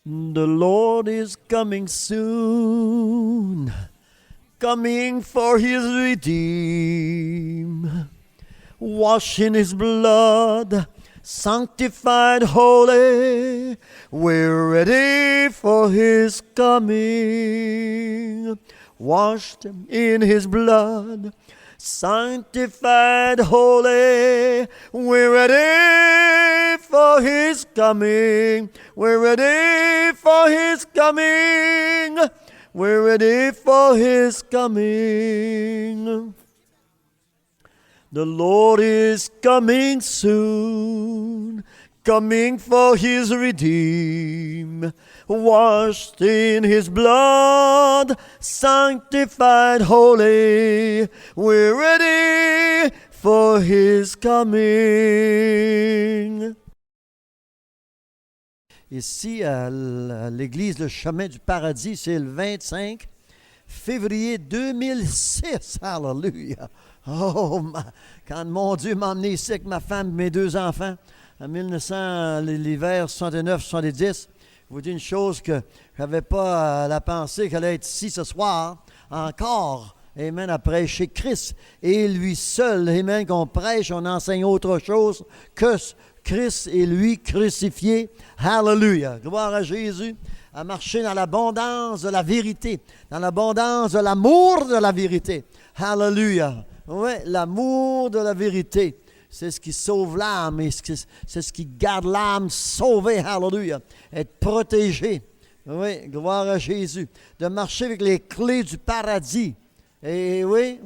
The Lord is coming soon, coming for his redeemed. Washed in his blood, sanctified, holy, we're ready for his coming. Washed in his blood, sanctified, holy, we're ready for his coming. We're ready for his coming. We're ready for his coming. The Lord is coming soon, coming for his redeemed. Washed in his blood, sanctified, holy, we're ready for his coming. Ici, à l'église Le Chemin du Paradis, c'est le 25 février 2006. Hallelujah! Oh, quand mon Dieu m'a emmené ici avec ma femme et mes deux enfants, en 1900, l'hiver 69-70, je vous dis une chose que je n'avais pas la pensée qu'elle allait être ici ce soir, encore, amen, à prêcher Christ. Et lui seul, amen, qu'on prêche, on enseigne autre chose que Christ et lui crucifié. Hallelujah! Gloire à Jésus, à marcher dans l'abondance de la vérité, dans l'abondance de l'amour de la vérité. Hallelujah! Oui, l'amour de la vérité. C'est ce qui sauve l'âme et c'est ce qui garde l'âme sauvée. Hallelujah. Être protégé. Oui, gloire à Jésus. De marcher avec les clés du paradis. Et oui.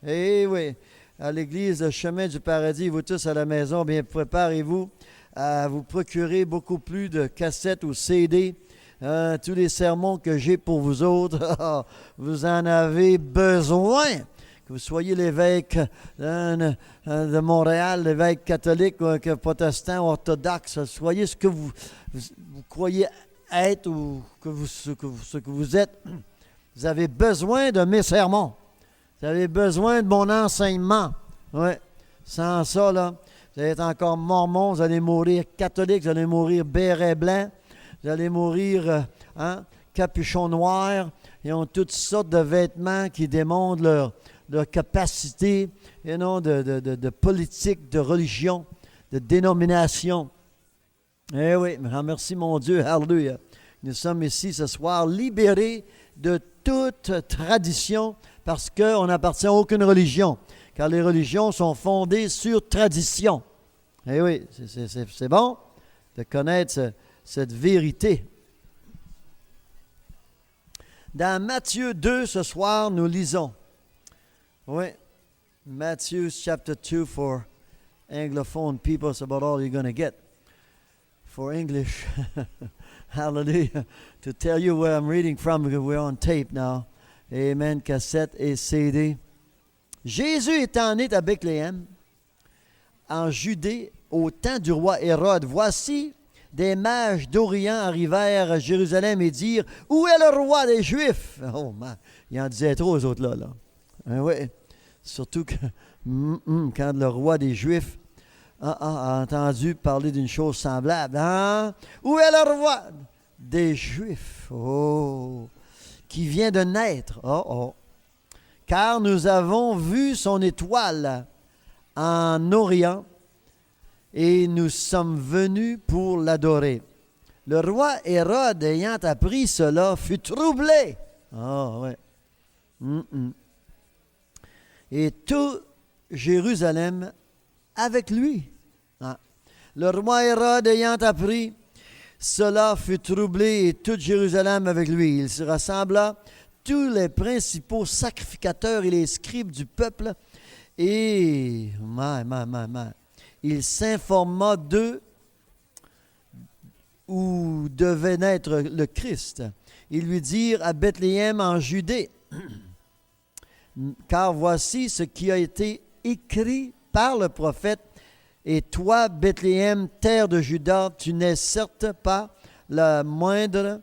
Et oui. À l'église, le chemin du paradis, vous tous à la maison, bien préparez-vous à vous procurer beaucoup plus de cassettes ou CD. Tous les sermons que j'ai pour vous autres, vous en avez besoin. Que vous soyez l'évêque de Montréal, l'évêque catholique, protestant, orthodoxe, soyez ce que vous croyez être ou ce que vous êtes. Vous avez besoin de mes sermons. Vous avez besoin de mon enseignement. Oui. Sans ça, là, vous allez être encore mormon, vous allez mourir catholique, vous allez mourir béret blanc, vous allez mourir capuchon noir. Ils ont toutes sortes de vêtements qui démontrent leur capacité, de politique, de religion, de dénomination. Eh oui, merci mon Dieu, hallelujah. Nous sommes ici ce soir libérés de toute tradition parce qu'on n'appartient à aucune religion, car les religions sont fondées sur tradition. Eh oui, c'est bon de connaître cette vérité. Dans Matthieu 2, ce soir, nous lisons. Oui, Matthew chapter 2 for Anglophone people, it's about all you're going to get. For English, hallelujah, to tell you where I'm reading from, because we're on tape now. Amen, cassette et CD. Jésus étant né à Bethléem, en Judée, au temps du roi Hérode, voici des mages d'Orient arrivèrent à Jérusalem et dirent, « Où est le roi des Juifs? » Oh, man, il en disait trop aux autres là. Oui, surtout que quand le roi des Juifs a entendu parler d'une chose semblable. Hein? Où est le roi des Juifs? Oh, qui vient de naître. Oh. Car nous avons vu son étoile en Orient et nous sommes venus pour l'adorer. Le roi Hérode, ayant appris cela, fut troublé. Ah, ouais. Et tout Jérusalem avec lui. Le roi Hérode ayant appris cela fut troublé et tout Jérusalem avec lui. Il se rassembla tous les principaux sacrificateurs et les scribes du peuple et il s'informa d'eux où devait naître le Christ. Ils lui dirent à Bethléem en Judée, car voici ce qui a été écrit par le prophète. Et toi, Bethléem, terre de Juda, tu n'es certes pas la moindre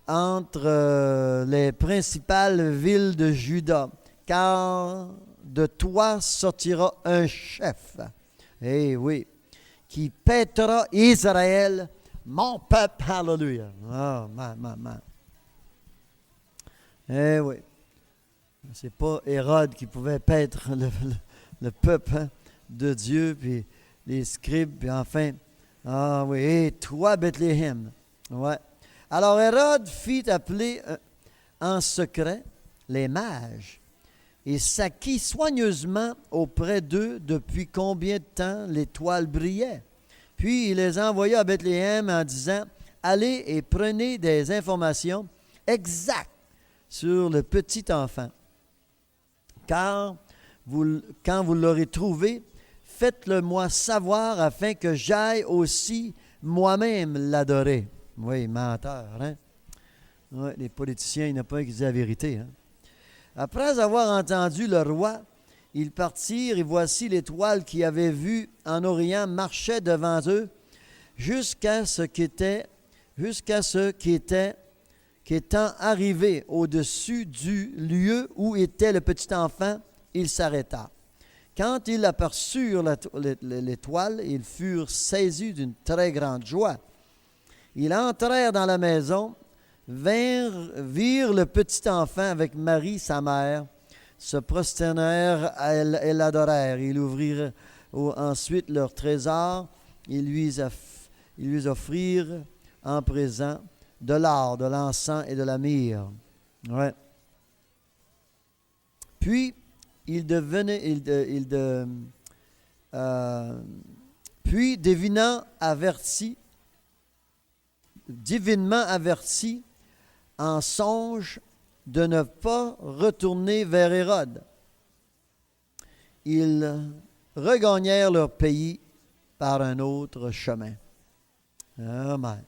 entre les principales villes de Juda, car de toi sortira un chef, eh oui, qui paîtra Israël mon peuple, hallelujah. Oh, man. Eh oui. C'est pas Hérode qui pouvait paître le peuple hein, de Dieu, puis les scribes, puis enfin, ah oui, et toi, Bethléem. Ouais. Alors Hérode fit appeler en secret les mages et s'acquit soigneusement auprès d'eux depuis combien de temps l'étoile brillait. Puis il les envoya à Bethléem en disant, allez et prenez des informations exactes sur le petit enfant. Car quand vous l'aurez trouvé, faites-le moi savoir afin que j'aille aussi moi-même l'adorer. Oui, menteur, hein? Oui, les politiciens, il n'y en a pas un qui dit la vérité. Hein? Après avoir entendu le roi, ils partirent et voici l'étoile qu'ils avaient vue en Orient marchait devant eux jusqu'à ce qu'étant arrivé au-dessus du lieu où était le petit enfant, il s'arrêta. Quand ils aperçurent l'étoile, ils furent saisis d'une très grande joie. Ils entrèrent dans la maison, virent le petit enfant avec Marie, sa mère, se prosternèrent et l'adorèrent. Ils ouvrirent ensuite leur trésor, ils lui offrirent en présent de l'or, de l'encens et de la myrrhe. Ouais. Puis, puis divinement averti en songe de ne pas retourner vers Hérode, ils regagnèrent leur pays par un autre chemin. Amen.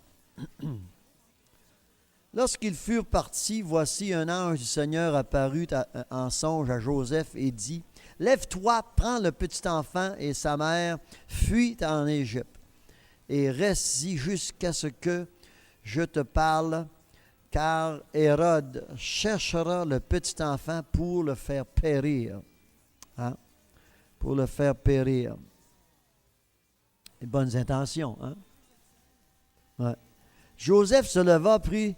Lorsqu'ils furent partis, voici un ange du Seigneur apparut en songe à Joseph et dit, « Lève-toi, prends le petit enfant et sa mère, fuis en Égypte, et reste-y jusqu'à ce que je te parle, car Hérode cherchera le petit enfant pour le faire périr. » Hein? Pour le faire périr. Les bonnes intentions, hein? Ouais. Joseph se leva, prit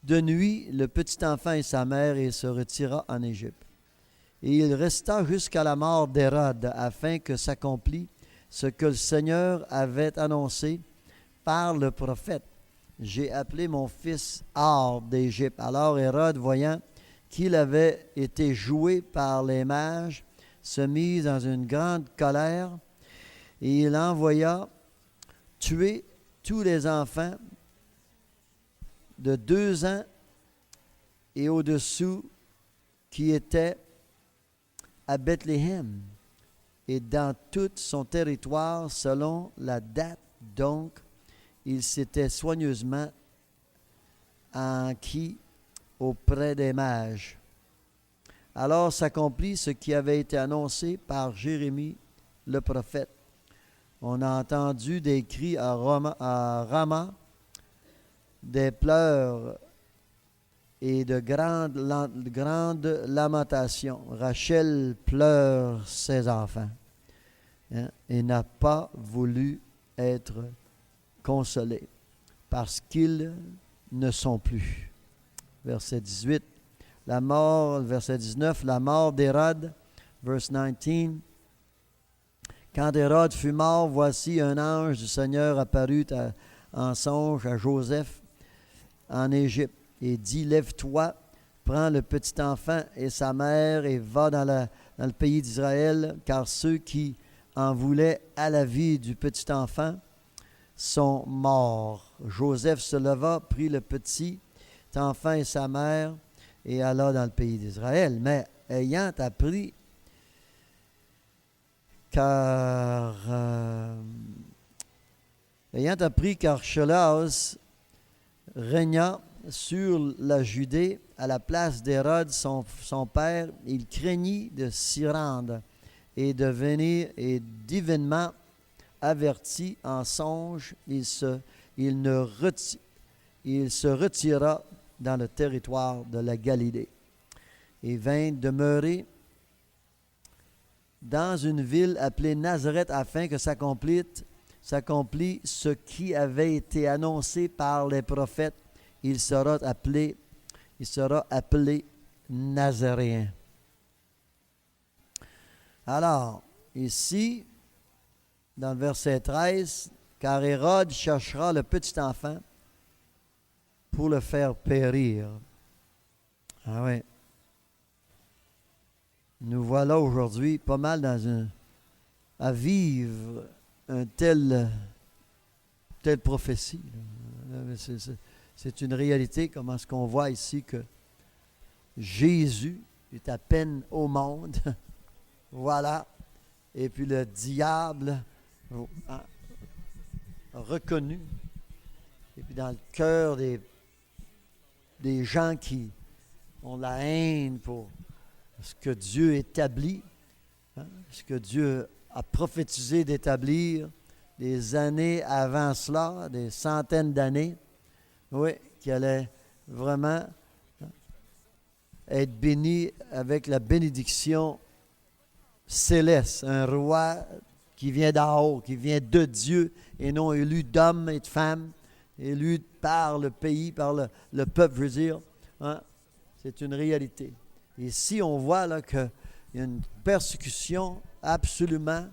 de nuit le petit enfant et sa mère et se retira en Égypte. Et il resta jusqu'à la mort d'Hérode, afin que s'accomplît ce que le Seigneur avait annoncé par le prophète. J'ai appelé mon fils hors d'Égypte. Alors Hérode, voyant qu'il avait été joué par les mages, se mit dans une grande colère et il envoya tuer tous les enfants de 2 ans et au-dessous qui étaient à Bethléem et dans tout son territoire selon la date. Donc, il s'était soigneusement enquis auprès des mages. Alors s'accomplit ce qui avait été annoncé par Jérémie le prophète. On a entendu des cris à Rama, des pleurs et de grandes lamentations. Rachel pleure ses enfants, hein, et n'a pas voulu être consolée parce qu'ils ne sont plus. Verset 18. Verset 19, la mort d'Hérode, verse 19. Quand Hérode fut mort, voici un ange du Seigneur apparut en songe à Joseph en Égypte et dit, lève-toi, prends le petit enfant et sa mère et va dans le pays d'Israël, car ceux qui en voulaient à la vie du petit enfant sont morts. Joseph se leva, prit le petit enfant et sa mère et alla dans le pays d'Israël. Mais ayant appris qu'Archelaus régna sur la Judée à la place d'Hérode, son père, il craignit de s'y rendre et de venir, et divinement averti en songe, il se retira dans le territoire de la Galilée et vint demeurer dans une ville appelée Nazareth afin que s'accomplisse s'accomplit ce qui avait été annoncé par les prophètes. Il sera appelé Nazaréen. Alors, ici, dans le verset 13, car Hérode cherchera le petit enfant pour le faire périr. Ah oui. Nous voilà aujourd'hui pas mal à vivre une telle prophétie. C'est une réalité, comme ce qu'on voit ici, que Jésus est à peine au monde. Voilà. Et puis le diable a reconnu. Et puis dans le cœur des gens qui ont la haine pour ce que Dieu établit, ce que Dieu a prophétisé d'établir des années avant cela, des centaines d'années, oui, qui allait vraiment être béni avec la bénédiction céleste, un roi qui vient d'en haut, qui vient de Dieu et non élu d'hommes et de femmes, élu par le pays, par le peuple, je veux dire. C'est une réalité. Et si on voit là qu'il y a une persécution absolument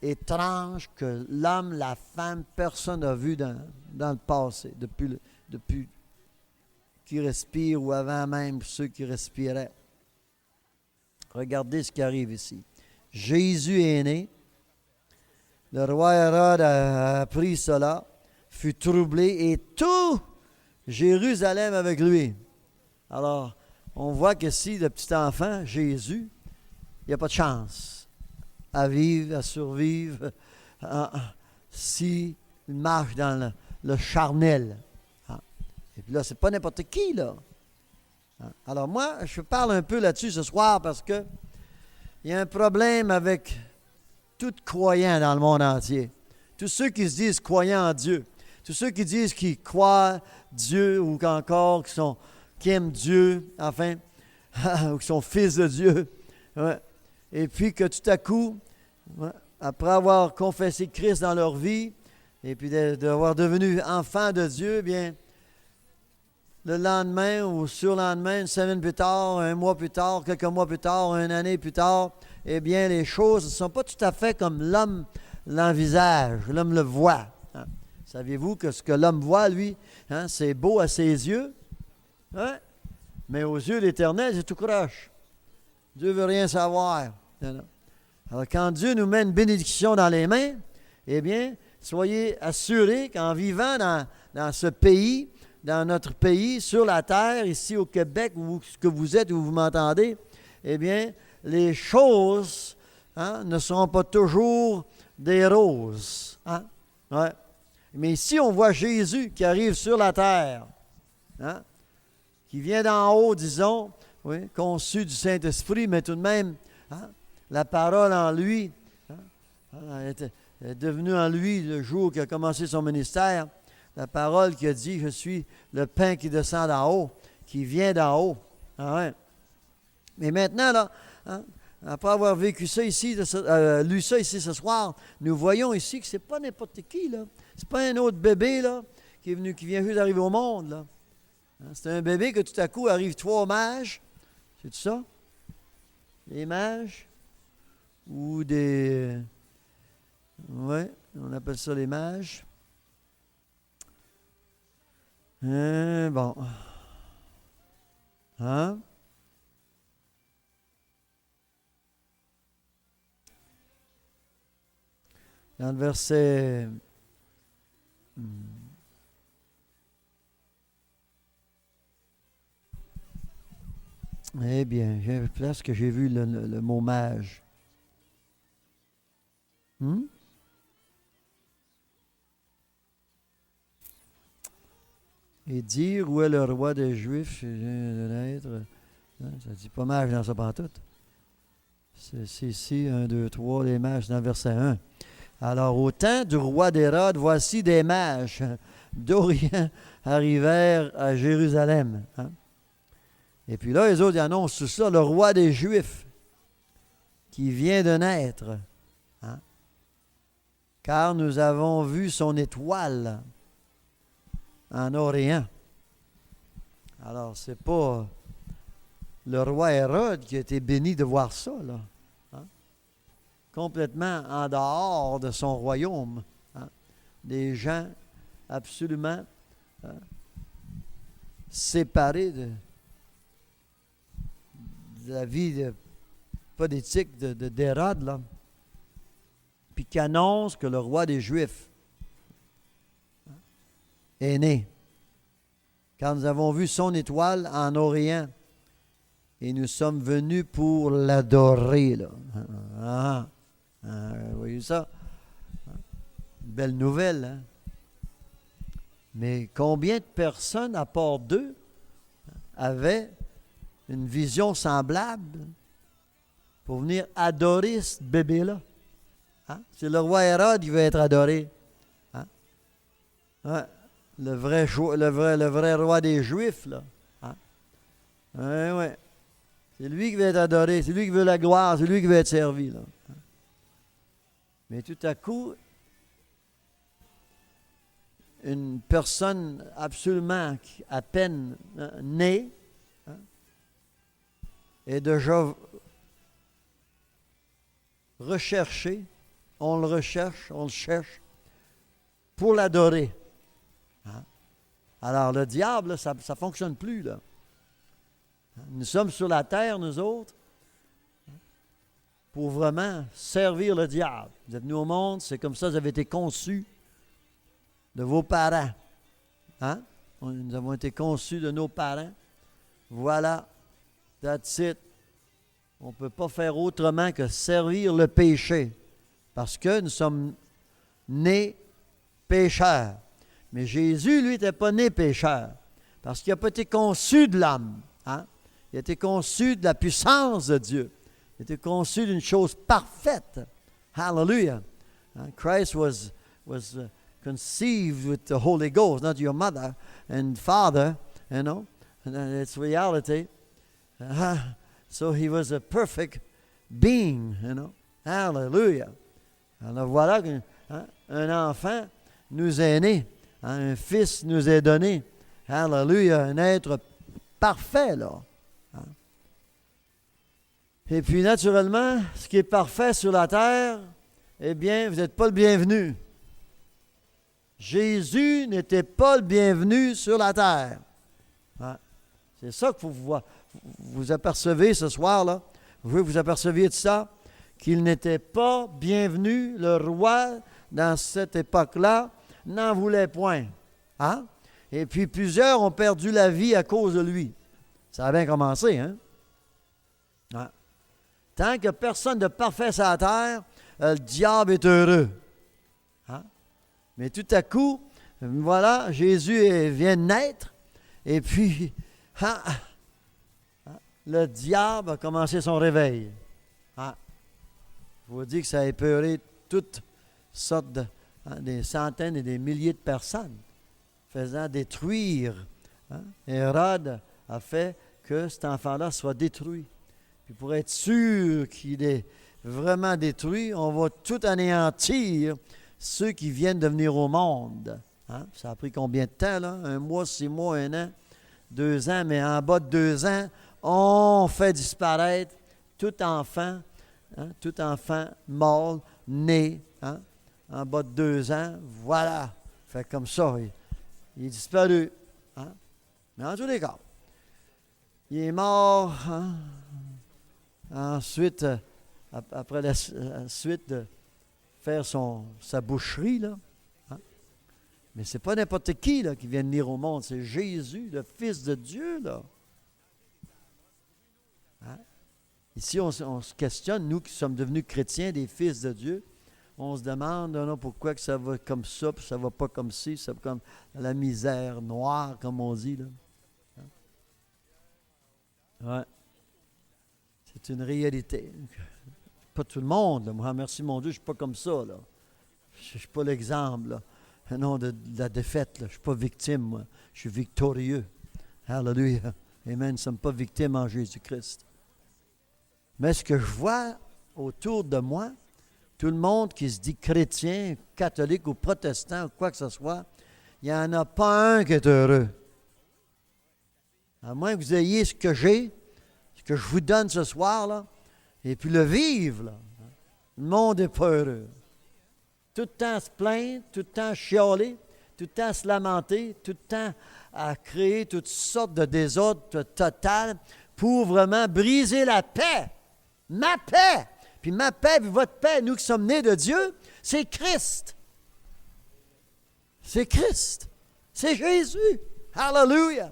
étrange que l'homme, la femme, personne n'a vu dans le passé, depuis qu'ils respirent ou avant même ceux qui respiraient. Regardez ce qui arrive ici. Jésus est né. Le roi Hérode a appris cela, fut troublé et tout Jérusalem avec lui. Alors, on voit que si le petit enfant, Jésus, il n'y a pas de chance à vivre, à survivre, s'il marche dans le charnel. Et puis là, c'est pas n'importe qui, là. Alors moi, je parle un peu là-dessus ce soir parce que il y a un problème avec tout croyant dans le monde entier. Tous ceux qui se disent croyants en Dieu. Tous ceux qui disent qu'ils croient Dieu ou encore qui aiment Dieu, enfin, ou qui sont fils de Dieu. Ouais. Et puis que tout à coup, après avoir confessé Christ dans leur vie, et puis d'avoir devenu enfant de Dieu, bien, le lendemain ou surlendemain, une semaine plus tard, un mois plus tard, quelques mois plus tard, une année plus tard, eh bien, les choses ne sont pas tout à fait comme l'homme l'envisage, l'homme le voit. Saviez-vous que ce que l'homme voit, lui, c'est beau à ses yeux, mais aux yeux de l'Éternel, c'est tout croche. Dieu ne veut rien savoir. Alors, quand Dieu nous met une bénédiction dans les mains, eh bien, soyez assurés qu'en vivant dans ce pays, dans notre pays, sur la terre, ici au Québec, où que vous êtes, où vous m'entendez, eh bien, les choses ne seront pas toujours des roses. Ouais. Mais ici, on voit Jésus qui arrive sur la terre, qui vient d'en haut, disons, oui, conçu du Saint-Esprit, mais tout de même, la parole en lui, est devenue en lui le jour qu'il a commencé son ministère. La parole qui a dit, je suis le pain qui descend d'en haut, qui vient d'en haut. Ouais. Mais maintenant, là, après avoir vécu ça ici, lu ça ici ce soir, nous voyons ici que ce n'est pas n'importe qui, là. C'est pas un autre bébé, là, qui vient juste d'arriver au monde, là. C'est un bébé que tout à coup arrivent 3 mages. C'est tout ça? Les mages? Ou des... Oui, on appelle ça les mages. Bon. Dans le verset... Eh bien, j'ai une place que j'ai vu le mot mage. Et dire où est le roi des Juifs, de naître. Ça dit pas mage dans sa pantoute. C'est ici, 1, 2, 3, les mages dans le verset 1. Alors, au temps du roi d'Hérode, voici des mages d'Orient arrivèrent à Jérusalem. Et puis là, les autres ils annoncent tout ça, le roi des Juifs qui vient de naître. car nous avons vu son étoile en Orient. Alors, c'est pas le roi Hérode qui a été béni de voir ça, là. Hein? Complètement en dehors de son royaume. Hein? Des gens absolument séparés de la vie pas d'éthique d'Hérode, là. Puis qui annonce que le roi des Juifs est né. Quand nous avons vu son étoile en Orient, et nous sommes venus pour l'adorer, là. Vous voyez ça? Belle nouvelle, hein? Mais combien de personnes, à part d'eux, avaient une vision semblable pour venir adorer ce bébé-là? Hein? C'est le roi Hérode qui veut être adoré. Hein? Ouais. Le vrai roi des Juifs, là. Hein? Ouais. C'est lui qui veut être adoré, c'est lui qui veut la gloire, c'est lui qui veut être servi, là. Mais tout à coup, une personne absolument à peine née est déjà recherchée, on le recherche, on le cherche pour l'adorer. Hein? Alors le diable, ça ne fonctionne plus, là. Nous sommes sur la terre, nous autres, pour vraiment servir le diable. Vous êtes venus au monde, c'est comme ça que vous avez été conçus de vos parents. Hein? Nous avons été conçus de nos parents. Voilà, that's it. On ne peut pas faire autrement que servir le péché, parce que nous sommes nés pécheurs. Mais Jésus, lui, n'était pas né pécheur, parce qu'il n'a pas été conçu de l'homme. Hein? Il a été conçu de la puissance de Dieu. Il a été conçu d'une chose parfaite. Hallelujah. Christ was conceived with the Holy Ghost, not your mother and father, you know. And it's reality. So he was a perfect being, you know. Hallelujah. Alors voilà qu'un enfant nous est né. Un fils nous est donné. Hallelujah. Un être parfait, là. Et puis, naturellement, ce qui est parfait sur la terre, eh bien, vous n'êtes pas le bienvenu. Jésus n'était pas le bienvenu sur la terre. Hein? C'est ça que vous apercevez ce soir-là. Vous aperceviez de ça, qu'il n'était pas bienvenu. Le roi, dans cette époque-là, n'en voulait point. Hein? Et puis, plusieurs ont perdu la vie à cause de lui. Ça a bien commencé, hein? Hein? Tant que personne de parfait sur la terre, le diable est heureux. Hein? Mais tout à coup, voilà, Jésus vient de naître, et puis, le diable a commencé son réveil. Hein? Je vous dis que ça a épeuré toutes sortes des centaines et des milliers de personnes, faisant détruire. Hein? Hérode a fait que cet enfant-là soit détruit. Puis pour être sûr qu'il est vraiment détruit, on va tout anéantir ceux qui viennent de venir au monde. Hein? Ça a pris combien de temps, là? 1 mois, 6 mois, 1 an, 2 ans, mais en bas de 2 ans, on fait disparaître tout enfant mâle, né, hein? En bas de 2 ans, voilà. Fait comme ça, il est disparu. Hein? Mais en tous les cas, il est mort. Hein? Ensuite, après la suite de faire sa boucherie, là. Hein? Mais c'est pas n'importe qui là, qui vient de venir au monde, c'est Jésus, le Fils de Dieu, là. Hein? Ici, on se questionne, nous qui sommes devenus chrétiens, des fils de Dieu, on se demande non, pourquoi que ça va comme ça, puis ça va pas comme ci, ça va comme la misère noire, comme on dit, là. Hein? Ouais. C'est une réalité. Pas tout le monde, là. Moi, merci mon Dieu, je ne suis pas comme ça, là. Je ne suis pas l'exemple, là. Non, de la défaite, là. Je ne suis pas victime, moi. Je suis victorieux. Hallelujah. Amen. Nous ne sommes pas victimes en Jésus-Christ. Mais ce que je vois autour de moi, Tout le monde qui se dit chrétien, catholique ou protestant ou quoi que ce soit, il n'y en a pas un qui est heureux. À moins que vous ayez ce que j'ai, ce que je vous donne ce soir, là, et puis le vivre, là. Le monde n'est pas heureux. Tout le temps à se plaindre, tout le temps à chialer, tout le temps à se lamenter, tout le temps à créer toutes sortes de désordres total pour vraiment briser la paix. Ma paix! Puis ma paix, puis votre paix, nous qui sommes nés de Dieu, c'est Christ. C'est Christ. C'est Jésus. Hallelujah!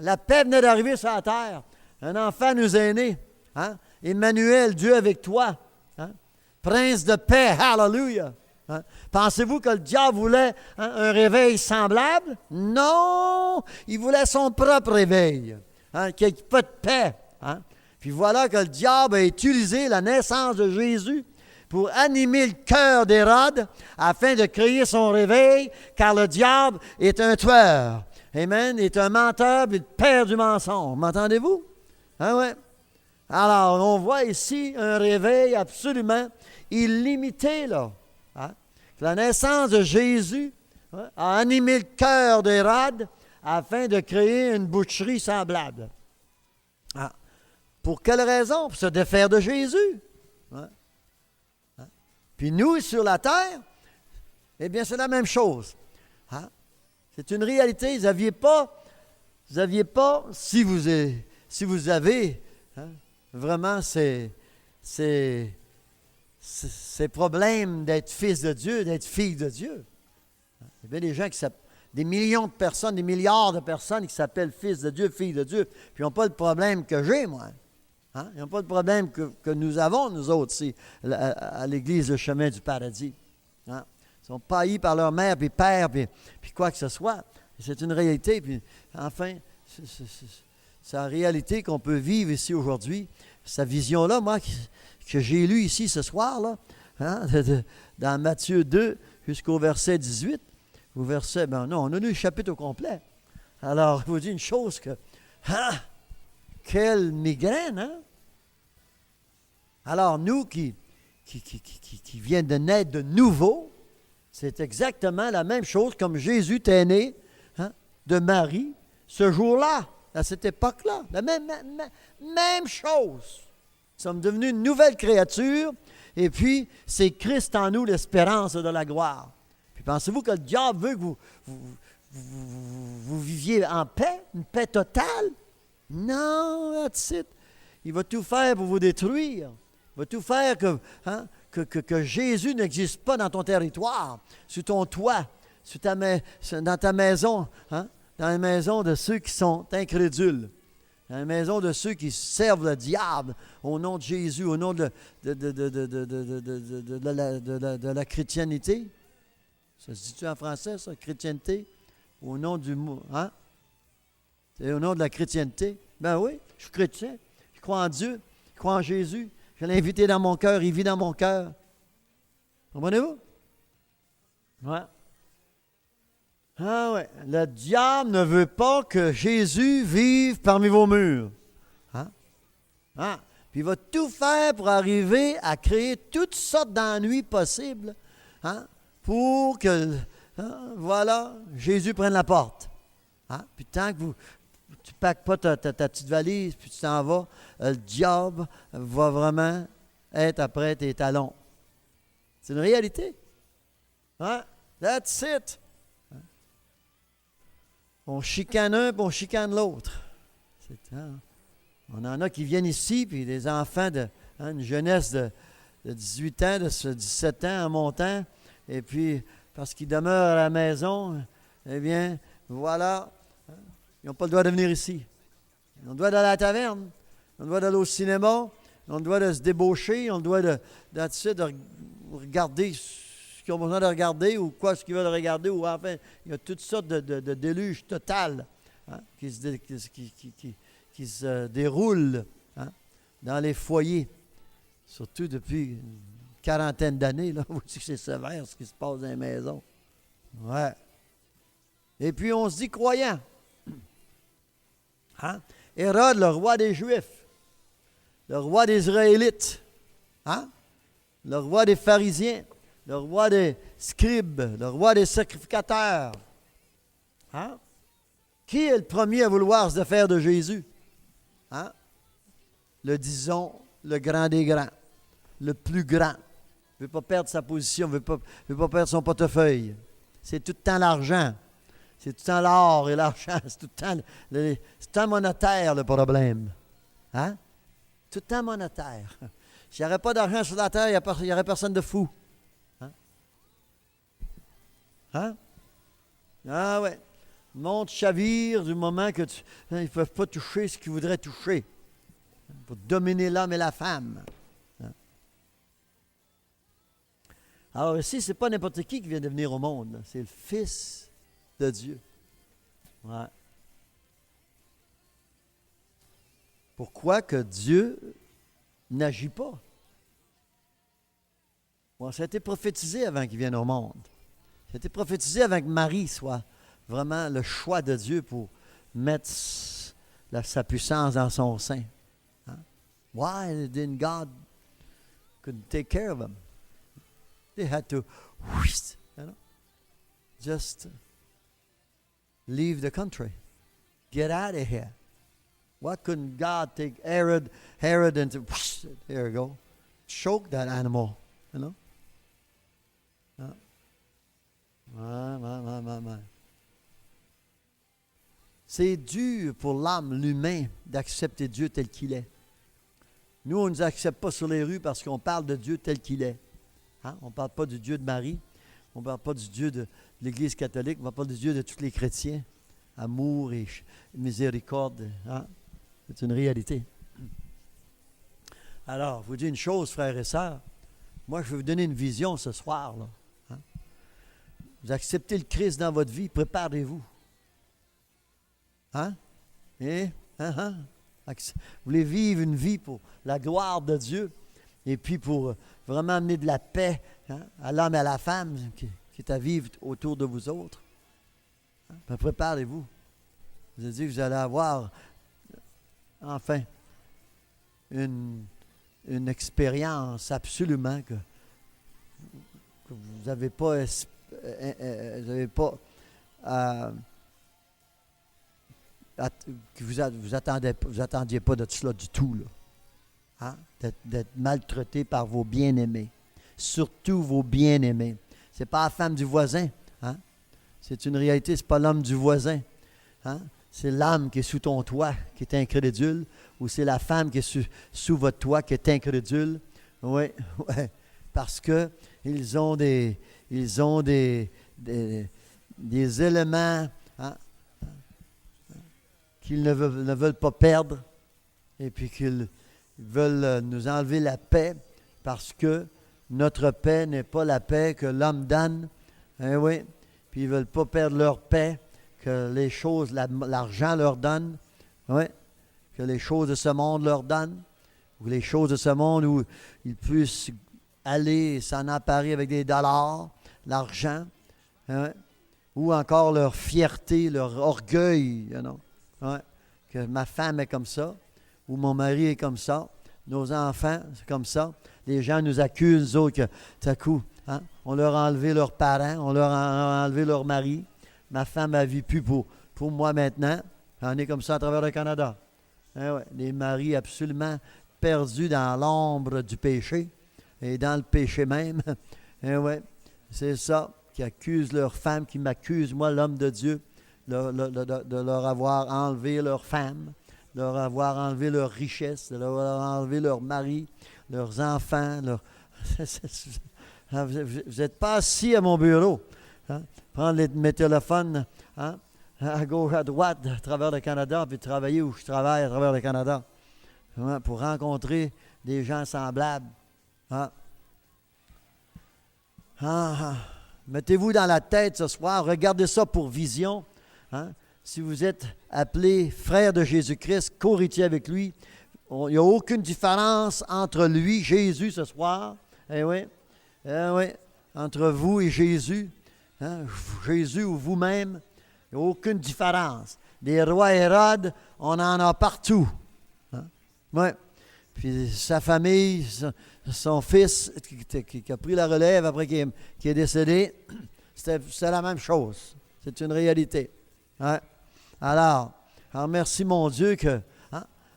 La paix venait d'arriver sur la terre. Un enfant nous est né. Hein? Emmanuel, Dieu avec toi. Hein? Prince de paix. Hallelujah! Hein? Pensez-vous que le diable voulait un réveil semblable? Non! Il voulait son propre réveil. Hein? Qu'il n'y ait pas de paix. Hein? Puis voilà que le diable a utilisé la naissance de Jésus pour animer le cœur d'Hérode afin de créer son réveil, car le diable est un tueur. Amen. Est un menteur et le père du mensonge. M'entendez-vous? Hein, ouais. Alors, on voit ici un réveil absolument illimité, là. Hein? La naissance de Jésus a animé le cœur d'Hérode afin de créer une boucherie semblable. Ah. Pour quelle raison? Pour se défaire de Jésus. Hein? Hein? Puis nous, sur la terre, eh bien, c'est la même chose. Hein? C'est une réalité. Vous n'aviez pas, si vous avez hein, vraiment ces problèmes d'être fils de Dieu, d'être fille de Dieu. Il y a bien des gens des millions de personnes, des milliards de personnes qui s'appellent fils de Dieu, fille de Dieu, puis ils n'ont pas le problème que j'ai, moi. Hein? Ils n'ont pas le problème que nous avons, nous autres, ici, à l'Église du chemin du paradis. Hein? Ils sont pas haïs par leur mère, puis père, puis quoi que ce soit. C'est une réalité, puis enfin, c'est la réalité qu'on peut vivre ici aujourd'hui. Cette vision-là, moi, que j'ai lue ici ce soir, là, hein, dans Matthieu 2 jusqu'au verset 18, on a lu le chapitre au complet. Alors, je vous dis une chose que, quelle migraine, hein? Alors, nous qui viennent de naître de nouveau, c'est exactement la même chose comme Jésus était né hein, de Marie ce jour-là, à cette époque-là. La même chose. Nous sommes devenus une nouvelle créature et puis c'est Christ en nous l'espérance de la gloire. Puis pensez-vous que le diable veut que vous viviez en paix, une paix totale? Non, that's it. Il va tout faire pour vous détruire. Il va tout faire que Jésus n'existe pas dans ton territoire, sur ton toit, dans ta maison, hein, dans la maison de ceux qui sont incrédules, dans la maison de ceux qui servent le diable au nom de Jésus, au nom de la chrétienté. Ça se dit-tu en français, ça, chrétienté? Au nom du mot, hein? C'est au nom de la chrétienté. Ben oui, je suis chrétien. Je crois en Dieu. Je crois en Jésus. Je l'ai invité dans mon cœur. Il vit dans mon cœur. Comprenez-vous? Ouais. Ah ouais. Le diable ne veut pas que Jésus vive parmi vos murs. Hein? Hein? Puis il va tout faire pour arriver à créer toutes sortes d'ennuis possibles. Hein? Pour que, hein, voilà, Jésus prenne la porte. Hein? Puis tant que tu ne packes pas ta petite valise, puis tu t'en vas, le diable va vraiment être après tes talons. C'est une réalité. Hein? That's it. Hein? On chicane un, puis on chicane l'autre. Hein? On en a qui viennent ici, puis des enfants une jeunesse de 18 ans, de 17 ans en montant, et puis parce qu'ils demeurent à la maison, eh bien, voilà. Ils n'ont pas le droit de venir ici. Ils ont le droit d'aller à la taverne. Ils ont le droit d'aller au cinéma. Ils ont le droit de se débaucher. Ils ont le droit de regarder ce qu'ils ont besoin de regarder ou ce qu'ils veulent regarder. Ou enfin, il y a toutes sortes de déluges totales hein, qui se déroulent hein, dans les foyers. Surtout depuis une quarantaine d'années. Là, vous dites que c'est sévère ce qui se passe dans les maisons. Ouais. Et puis, on se dit croyant. Hein? Hérode, le roi des Juifs, le roi des Israélites, hein? le roi des pharisiens, le roi des scribes, le roi des sacrificateurs. Hein? Qui est le premier à vouloir se faire de Jésus? Hein? Disons, le grand des grands, le plus grand. Il ne veut pas perdre sa position, il ne veut pas perdre son portefeuille. C'est tout le temps l'argent. C'est tout le temps l'or et l'argent. C'est tout le temps monétaire, le problème. Hein? Tout le temps monétaire. S'il n'y avait pas d'argent sur la terre, il n'y aurait personne de fou. Hein? Hein? Ah ouais. Le monde chavire du moment que ils ne peuvent pas toucher ce qu'ils voudraient toucher. Pour dominer l'homme et la femme. Hein? Alors ici, ce n'est pas n'importe qui vient de venir au monde. C'est le Fils de Dieu. Ouais. Pourquoi que Dieu n'agit pas? Bon, ça a été prophétisé avant qu'il vienne au monde. Ça a été prophétisé avant que Marie soit vraiment le choix de Dieu pour mettre sa puissance dans son sein. Hein? Why didn't God couldn't take care of him? They had to, just leave the country. Get out of here. Why couldn't God take Herod and there you go, choke that animal, you know? C'est dur pour l'âme, l'humain, d'accepter Dieu tel qu'il est. Nous, on ne nous accepte pas sur les rues parce qu'on parle de Dieu tel qu'il est. Hein? On ne parle pas du Dieu de Marie. On ne parle pas du Dieu de l'Église catholique. On ne parle pas du Dieu de tous les chrétiens. Amour et miséricorde. Hein? C'est une réalité. Alors, je vous dis une chose, frères et sœurs. Moi, je vais vous donner une vision ce soir. Là. Hein? Vous acceptez le Christ dans votre vie, préparez-vous. Hein? Vous voulez vivre une vie pour la gloire de Dieu et puis pour vraiment amener de la paix à l'homme et à la femme qui est à vivre autour de vous autres. Hein? Ben, préparez-vous. Je veux dire que vous allez avoir enfin une expérience absolument que vous n'avez pas, que vous attendiez pas de cela du tout, là. Hein? D'être maltraité par vos bien-aimés. Surtout vos bien-aimés. Ce n'est pas la femme du voisin. Hein? C'est une réalité, ce n'est pas l'homme du voisin. Hein? C'est l'âme qui est sous ton toit qui est incrédule, ou c'est la femme qui est sous votre toit qui est incrédule. Oui, ouais, parce que ils ont des éléments, hein, qu'ils ne veulent pas perdre, et puis qu'ils veulent nous enlever la paix, parce que notre paix n'est pas la paix que l'homme donne. Hein, oui, puis ils ne veulent pas perdre leur paix, que les choses, l'argent leur donne, oui, que les choses de ce monde leur donnent, ou les choses de ce monde où ils puissent aller s'en emparer avec des dollars, l'argent, hein, ou encore leur fierté, leur orgueil, you know, ouais, que ma femme est comme ça, ou mon mari est comme ça, nos enfants, c'est comme ça. Les gens nous accusent, nous autres, que tout à coup, hein, on leur a enlevé leurs parents, on leur a enlevé leur mari. Ma femme ne vit plus pour moi maintenant. On est comme ça à travers le Canada. Hein, ouais, des maris absolument perdus dans l'ombre du péché et dans le péché même. Hein, ouais, c'est ça, qui accusent leur femme, qui m'accusent, moi, l'homme de Dieu, de leur avoir enlevé leur femme, de leur avoir enlevé leur richesse, de leur avoir enlevé leur mari, leurs enfants. Vous n'êtes pas assis à mon bureau. Hein? Prendre mes téléphones, hein? À gauche, à droite, à travers le Canada, puis travailler où je travaille à travers le Canada, hein? Pour rencontrer des gens semblables. Hein? Mettez-vous dans la tête ce soir, regardez ça pour vision. Hein? Si vous êtes appelé frère de Jésus-Christ, co-héritier avec lui, il n'y a aucune différence entre lui, Jésus, ce soir. Eh oui, entre vous et Jésus. Hein? Jésus ou vous-même, il n'y a aucune différence. Des rois Hérode, on en a partout. Hein? Ouais. puis sa famille, son fils qui a pris la relève après qu'il est décédé, c'était la même chose. C'est une réalité. Hein? Alors, merci mon Dieu que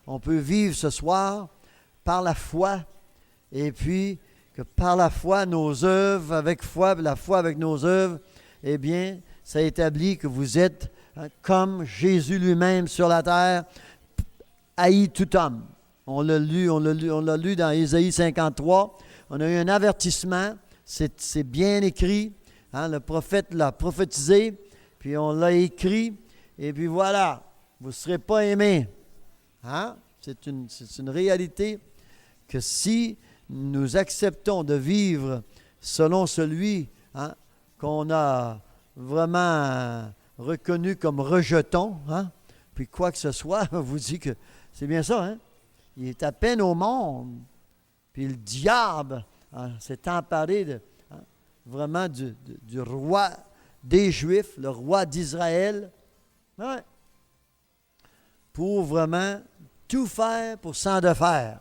on peut vivre ce soir par la foi, et puis que par la foi, nos œuvres, avec foi, la foi avec nos œuvres, eh bien, ça établit que vous êtes comme Jésus lui-même sur la terre, haï tout homme. On l'a lu dans Ésaïe 53. On a eu un avertissement, c'est bien écrit. Le prophète l'a prophétisé, puis on l'a écrit, et puis voilà, vous ne serez pas aimés. C'est une réalité que si nous acceptons de vivre selon celui qu'on a vraiment reconnu comme rejeton, puis quoi que ce soit, on vous dit que c'est bien ça, il est à peine au monde, puis le diable s'est emparé vraiment du roi des Juifs, le roi d'Israël, pour vraiment tout faire pour s'en défaire.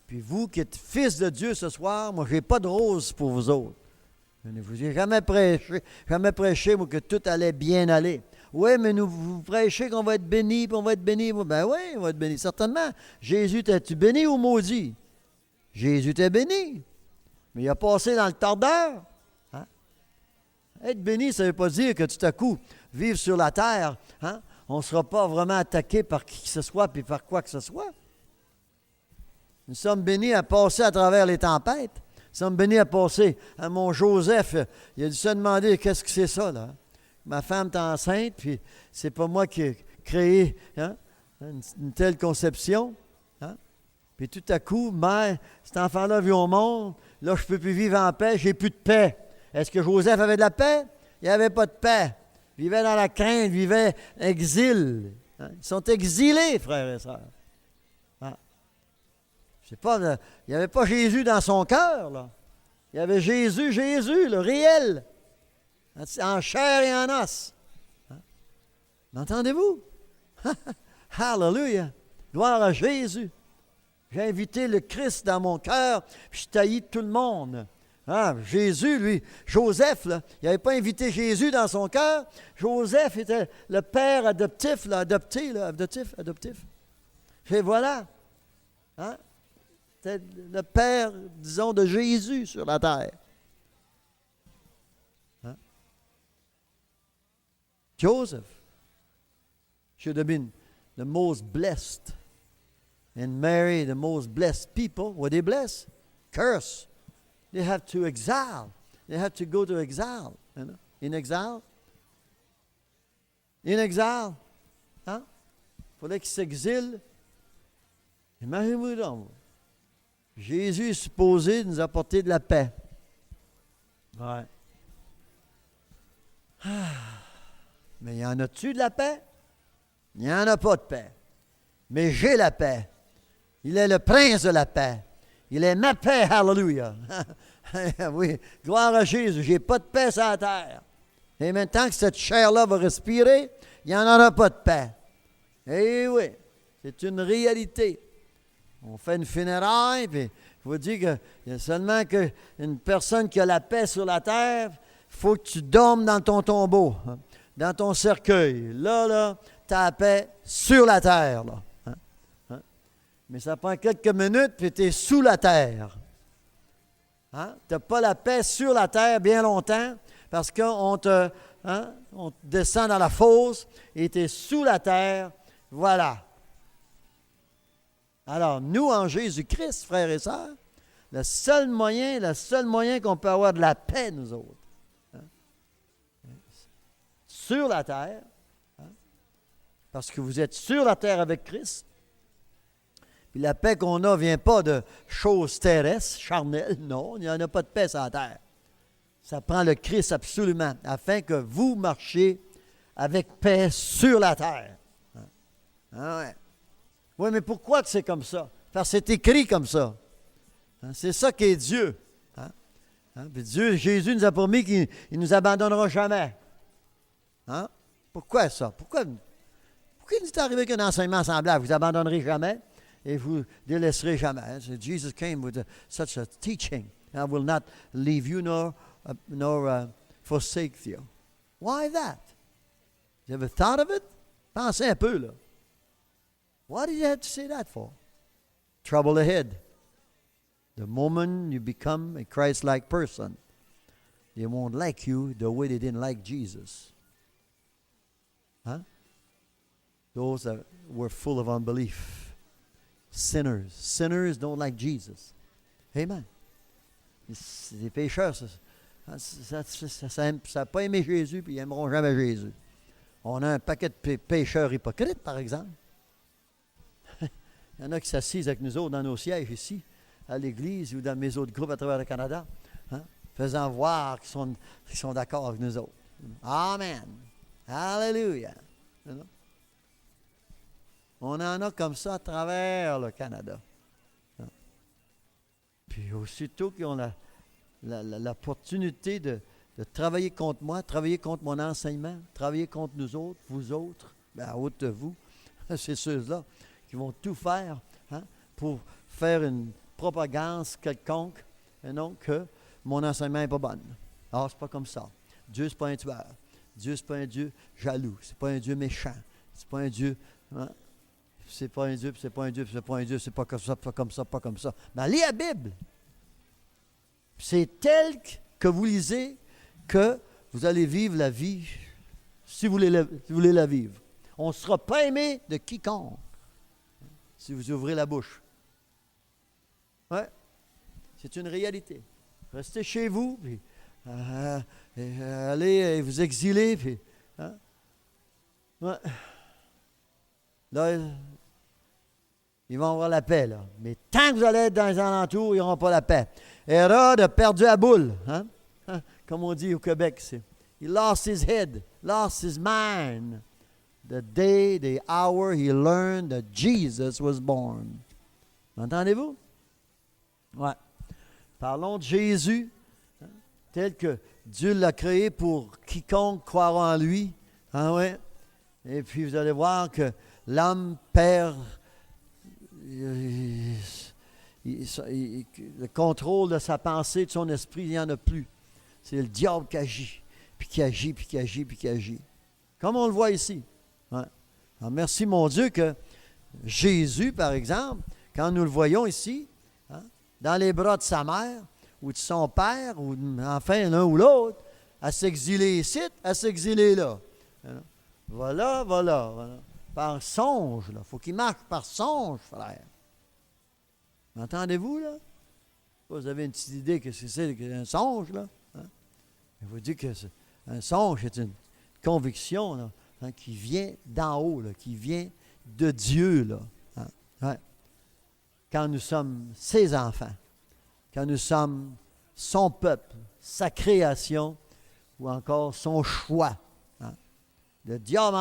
Puis vous qui êtes fils de Dieu ce soir, moi, je n'ai pas de rose pour vous autres. Je ne vous ai jamais prêché, moi, que tout allait bien aller. Oui, mais vous prêchez qu'on va être béni, puis on va être béni. Ben oui, on va être béni, certainement. Jésus, t'es-tu béni ou maudit? Jésus t'est béni. Mais il a passé dans le tordeur. Être béni, ça ne veut pas dire que tout à coup, vivre sur la terre, on ne sera pas vraiment attaqué par qui que ce soit, puis par quoi que ce soit. Nous sommes bénis à passer à travers les tempêtes. Nous sommes bénis à passer. Mon Joseph, il a dû se demander qu'est-ce que c'est ça, là. Ma femme est enceinte, puis c'est pas moi qui ai créé une telle conception. Puis tout à coup, cet enfant-là vit au monde, là, je ne peux plus vivre en paix, j'ai plus de paix. Est-ce que Joseph avait de la paix? Il n'y avait pas de paix. Il vivait dans la crainte, il vivait exil. Ils sont exilés, frères et sœurs. Il n'y avait pas Jésus dans son cœur, là. Il y avait Jésus, le réel, en chair et en os. M'entendez-vous? Hallelujah! Gloire à Jésus! J'ai invité le Christ dans mon cœur, puis je taillis tout le monde. Jésus, lui, Joseph, là, il n'avait pas invité Jésus dans son cœur. Joseph était le père adoptif, adoptif. Et voilà. C'était le père, disons, de Jésus sur la terre. Joseph should have been the most blessed. And Mary, the most blessed people. Were they blessed? Curse. They have to exile. They have to go to exile. In exile. In exile. Il fallait qu'ils s'exilent. Imaginez-vous donc. Jésus est supposé nous apporter de la paix. Ouais. Mais y en a-tu de la paix? Il n'y en a pas de paix. Mais j'ai la paix. Il est le prince de la paix. Il est ma paix, hallelujah. Oui, gloire à Jésus. Je n'ai pas de paix sur la terre. Et maintenant que cette chair-là va respirer, il n'y en aura pas de paix. Eh oui, c'est une réalité. On fait une funéraille, puis je vous dis qu'il y a seulement qu'une personne qui a la paix sur la terre, il faut que tu dormes dans ton tombeau, dans ton cercueil. Là, tu as la paix sur la terre, là. Mais ça prend quelques minutes, puis tu es sous la terre. Tu n'as pas la paix sur la terre bien longtemps, parce qu'on te descend dans la fosse, et tu es sous la terre. Voilà. Alors, nous, en Jésus-Christ, frères et sœurs, le seul moyen qu'on peut avoir de la paix, nous autres, sur la terre, parce que vous êtes sur la terre avec Christ. Puis la paix qu'on a ne vient pas de choses terrestres, charnelles, non, il n'y en a pas de paix sur la terre. Ça prend le Christ absolument, afin que vous marchiez avec paix sur la terre. Ouais. Oui, mais pourquoi que c'est comme ça? Parce que c'est écrit comme ça. C'est ça qui est Dieu. Puis Dieu, Jésus nous a promis qu'il ne nous abandonnera jamais. Pourquoi ça? Pourquoi il nous est arrivé qu'un enseignement semblable? Vous abandonnerez jamais? et vous délaisserez jamais. Jesus came with such a teaching. I will not leave you nor forsake you. Why that? You ever thought of it? Pensez un peu, là. Why did you have to say that for? Trouble ahead. The moment you become a Christ-like person, they won't like you the way they didn't like Jesus. Huh? Those that were full of unbelief. Sinners. Sinners don't like Jesus. Amen. Les pécheurs, ça n'a pas aimé Jésus, puis ils n'aimeront jamais Jésus. On a un paquet de pécheurs hypocrites, par exemple. Il y en a qui s'assisent avec nous autres dans nos sièges ici, à l'Église ou dans mes autres groupes à travers le Canada, hein, faisant voir qu'ils sont d'accord avec nous autres. Amen. Hallelujah. On en a comme ça à travers le Canada. Puis aussitôt qu'ils ont l'opportunité de travailler contre moi, travailler contre mon enseignement, travailler contre nous autres, vous autres, à haute de vous, c'est ceux-là qui vont tout faire, hein, pour faire une propagande quelconque, et non que mon enseignement n'est pas bon. Alors, c'est pas comme ça. Dieu, c'est pas un tueur. Dieu, c'est pas un Dieu jaloux. C'est pas un Dieu méchant. C'est pas un Dieu... Hein, c'est pas un Dieu, puis c'est pas un Dieu, puis c'est pas un Dieu, c'est pas comme ça, pas comme ça, pas comme ça. Mais lis la Bible. C'est tel que vous lisez que vous allez vivre la vie si vous voulez la vivre. On ne sera pas aimé de quiconque si vous ouvrez la bouche. Ouais, c'est une réalité. Restez chez vous, puis allez vous exiler, puis... Hein? Ouais. Là, ils vont avoir la paix, là. Mais tant que vous allez être dans les alentours, ils n'auront pas la paix. Hérode a perdu la boule, hein? Comme on dit au Québec. He lost his head, lost his mind. The day, the hour he learned that Jesus was born. Entendez-vous? Ouais. Parlons de Jésus, hein, tel que Dieu l'a créé pour quiconque croira en lui. Ah ouais. Et puis vous allez voir que l'homme perd le contrôle de sa pensée, de son esprit, il n'y en a plus. C'est le diable qui agit, puis qui agit, puis qui agit, puis qui agit. Comme on le voit ici. Ouais. Alors, merci mon Dieu que Jésus, par exemple, quand nous le voyons ici, hein, dans les bras de sa mère, ou de son père, ou enfin l'un ou l'autre, à s'exiler ici, à s'exiler là. Voilà. Par songe, là. Il faut qu'il marche par songe, frère. Entendez-vous, là? Vous avez une petite idée que c'est qu'un songe, là? Hein? Je vous dis que un songe, c'est une conviction, là, hein, qui vient d'en haut, là, qui vient de Dieu, là. Hein? Ouais. Quand nous sommes ses enfants, quand nous sommes son peuple, sa création, ou encore son choix. Hein? Le diable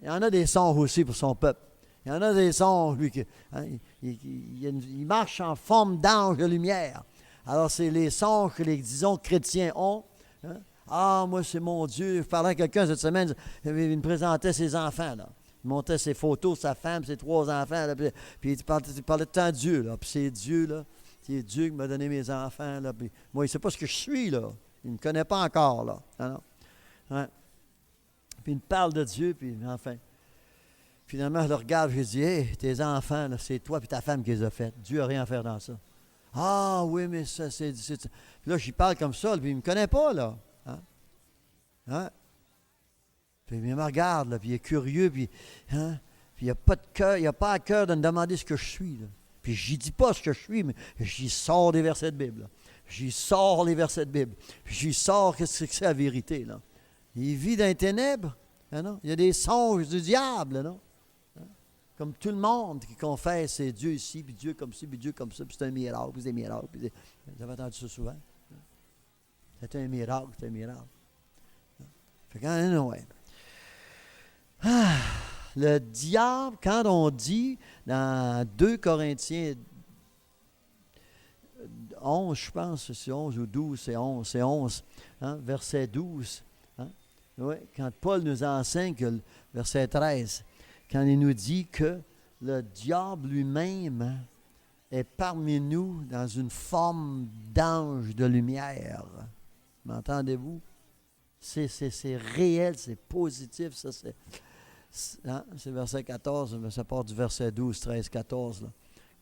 il y en a des songes aussi pour son peuple. Il y en a des songes, lui, hein, il marche en forme d'ange de lumière. Alors, c'est les songes que les, disons, chrétiens ont. Hein? Ah, moi, c'est mon Dieu. Je parlais à quelqu'un cette semaine, il me présentait ses enfants, là. Il montait ses photos, sa femme, ses 3 enfants, là, puis il parlait de tant de Dieu, là. Puis c'est Dieu, là. C'est Dieu qui m'a donné mes enfants, là. Puis moi, il ne sait pas ce que je suis, là. Il ne me connaît pas encore, là. Alors, ouais. Puis il me parle de Dieu, puis enfin... Finalement, je le regarde, je lui dis, « Hey, tes enfants, là, c'est toi et ta femme qui les a faits. Dieu n'a rien à faire dans ça. » « Ah oui, mais ça, c'est... » Puis là, j'y parle comme ça, puis il ne me connaît pas, là. Hein? Hein? Puis il me regarde, là, puis il est curieux, puis, hein? Puis il n'a pas de cœur, il n'a pas à cœur de me demander ce que je suis, là. Puis je n'y dis pas ce que je suis, mais j'y sors des versets de Bible, là. J'y sors les versets de Bible. J'y sors qu'est-ce que c'est la vérité, là. Il vit dans les ténèbres, hein, non? Il y a des songes du diable, non? Comme tout le monde qui confesse, c'est Dieu ici, puis Dieu comme ci, puis Dieu comme ça, puis c'est un miracle, puis c'est un miracle. Vous avez entendu ça souvent? C'est un miracle, c'est un miracle. Fait que, ouais. Le diable, quand on dit dans 2 Corinthiens 11, je pense, c'est 11 ou 12, c'est 11, hein, verset 12. Hein, ouais, quand Paul nous enseigne, que le verset 13, quand il nous dit que le diable lui-même, hein, est parmi nous dans une forme d'ange de lumière. M'entendez-vous? C'est réel, c'est positif, ça c'est... C'est verset 14, mais ça part du verset 12, 13, 14. Là.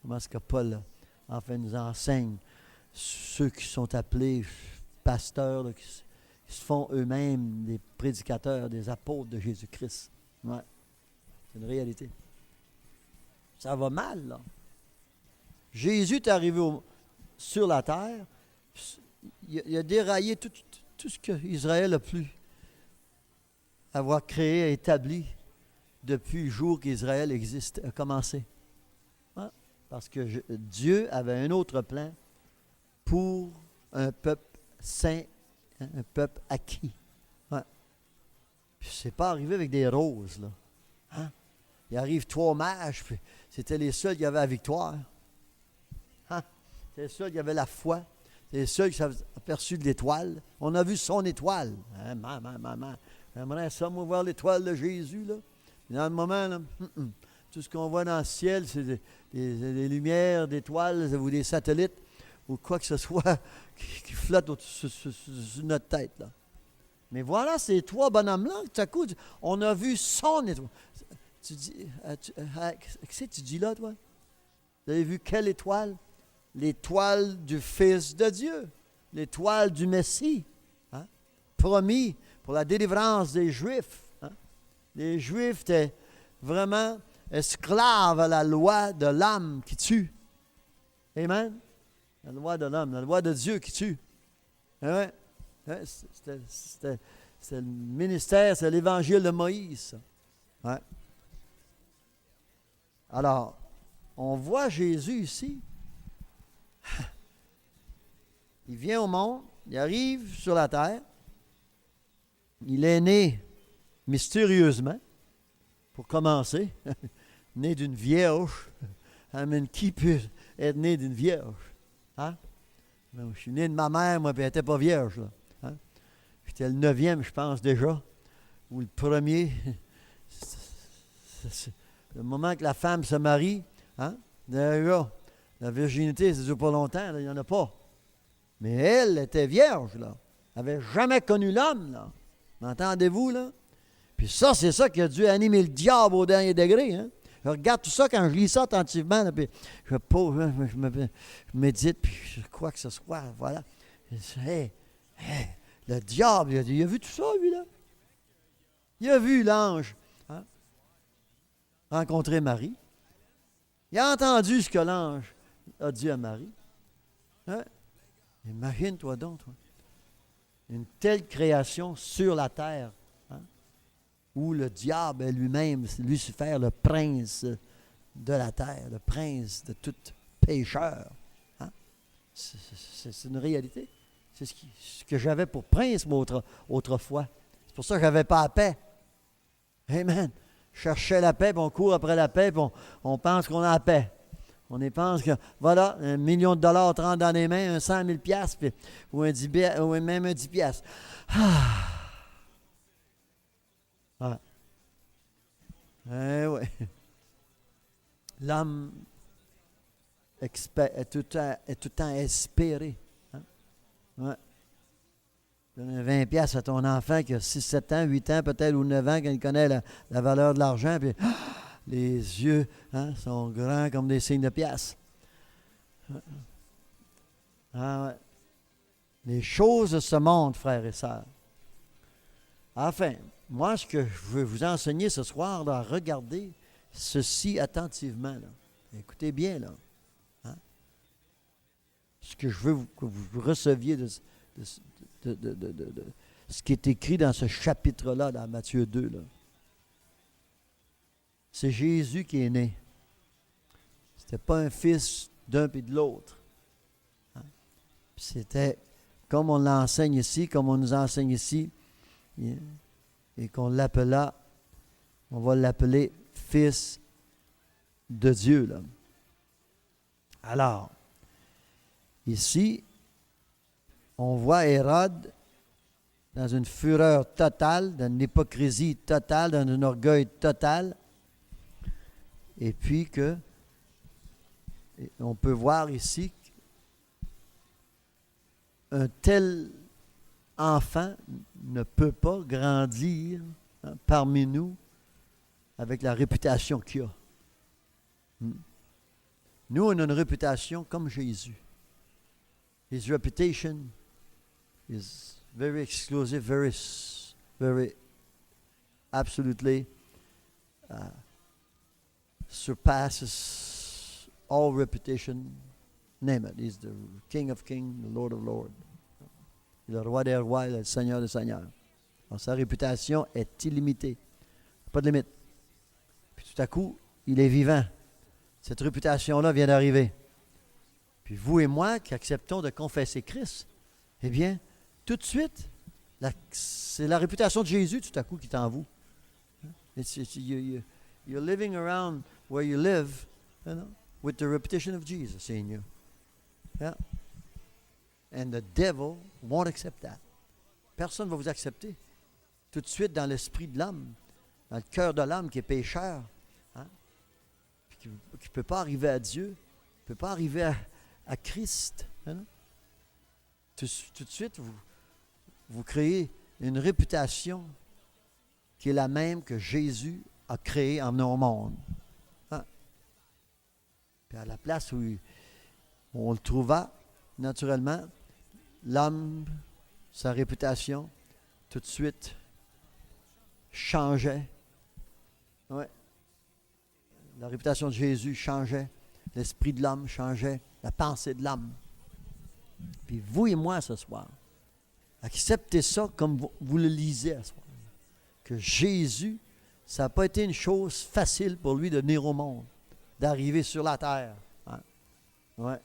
Comment est-ce que Paul, enfin, nous enseigne ceux qui sont appelés pasteurs, là, qui se font eux-mêmes des prédicateurs, des apôtres de Jésus-Christ. Ouais, c'est une réalité. Ça va mal, là. Jésus est arrivé sur la terre, il a déraillé tout ce qu'Israël a pu avoir créé et établi depuis le jour qu'Israël existe, a commencé. Hein? Parce que Dieu avait un autre plan pour un peuple saint, hein, un peuple acquis. Ouais. Puis c'est pas arrivé avec des roses, là. Hein? Il arrive 3 mages, puis c'était les seuls qui avaient la victoire. Hein? C'était les seuls qui avaient la foi. C'était les seuls qui avaient aperçu de l'étoile. On a vu son étoile. Hein? J'aimerais ça, moi, voir l'étoile de Jésus, là. Dans le moment, là, tout ce qu'on voit dans le ciel, c'est des lumières, d'étoiles ou des satellites ou quoi que ce soit qui flottent sur notre tête. Là. Mais voilà ces 3 bonhommes-là, tout à coup, on a vu son étoile. Tu dis, qu'est-ce que tu dis là, toi? Vous avez vu quelle étoile? L'étoile du Fils de Dieu, l'étoile du Messie, hein? Promis pour la délivrance des Juifs. Les Juifs étaient vraiment esclaves à la loi de l'âme qui tue. Amen? La loi de l'homme, la loi de Dieu qui tue. Ouais. C'était le ministère, c'est l'évangile de Moïse. Ouais. Alors, on voit Jésus ici. Il vient au monde, il arrive sur la terre. Il est né mystérieusement, pour commencer, né d'une vierge. Amen. Qui peut être né d'une vierge? Hein? Je suis né de ma mère, moi, puis elle n'était pas vierge. Là. Hein? J'étais le 9e, je pense, déjà. Ou le premier. C'est le moment que la femme se marie. Hein? Là, la virginité, ça ne dure pas longtemps, là, il n'y en a pas. Mais elle était vierge, là. Elle n'avait jamais connu l'homme, là. M'entendez-vous, là? Puis ça, c'est ça qui a dû animer le diable au dernier degré. Hein? Je regarde tout ça quand je lis ça attentivement, là, puis je médite, puis je crois que ce soit, voilà. Le diable, il a vu tout ça, lui, là. Il a vu l'ange rencontrer Marie. Il a entendu ce que l'ange a dit à Marie. Hein? Imagine-toi donc, toi. Une telle création sur la terre. Où le diable est lui-même, Lucifer, le prince de la terre, le prince de tout pécheur. Hein? C'est une réalité. C'est ce que j'avais pour prince, moi, autrefois. C'est pour ça que je n'avais pas la paix. Amen. Je cherchais la paix, puis on court après la paix, puis on pense qu'on a la paix. On pense que, voilà, $1 million te rentre dans les mains, un 100 000 puis, ou même un 10 piastres. Ah. Oui. L'homme est tout le temps espéré. Hein? Ouais. Donne 20 piastres à ton enfant qui a 6, 7 ans, 8 ans peut-être, ou 9 ans, quand il connaît la valeur de l'argent, puis les yeux sont grands comme des signes de piastres. Ah ouais. Les choses de ce monde, frères et sœurs. Enfin, moi, ce que je veux vous enseigner ce soir, là, regardez ceci attentivement. Là. Écoutez bien, là. Hein? Ce que je veux que vous receviez de ce qui est écrit dans ce chapitre-là, dans Matthieu 2. Là. C'est Jésus qui est né. Ce n'était pas un fils d'un et de l'autre. Hein? C'était, comme on l'enseigne ici, comme on nous enseigne ici, et qu'on l'appela, on va l'appeler Fils de Dieu. Là. Alors, ici, on voit Hérode dans une fureur totale, dans une hypocrisie totale, dans un orgueil total. Et puis on peut voir ici un tel enfant ne peut pas grandir parmi nous avec la réputation qu'il a. Nous, on a une réputation comme Jésus. His reputation is very exclusive, very absolutely surpasses all reputation. Name it. He's the King of Kings, the Lord of Lords. Le roi des rois, le Seigneur des seigneurs. Alors, sa réputation est illimitée. Pas de limite. Puis tout à coup, il est vivant. Cette réputation-là vient d'arriver. Puis vous et moi qui acceptons de confesser Christ, eh bien, tout de suite, c'est la réputation de Jésus tout à coup qui est en vous. You're living around where you live, with the reputation of Jesus in you. Yeah. And the devil won't accept that. Personne ne va vous accepter. Tout de suite dans l'esprit de l'homme, dans le cœur de l'homme qui est pécheur, qui ne peut pas arriver à Dieu, qui ne peut pas arriver à Christ. Tout de suite, vous créez une réputation qui est la même que Jésus a créée en au monde. Puis à la place où on le trouva, naturellement, l'homme, sa réputation, tout de suite, changeait. Ouais. La réputation de Jésus changeait. L'esprit de l'homme changeait. La pensée de l'homme. Puis vous et moi, ce soir, acceptez ça comme vous le lisez ce soir. Que Jésus, ça n'a pas été une chose facile pour lui de venir au monde, d'arriver sur la terre. Ouais.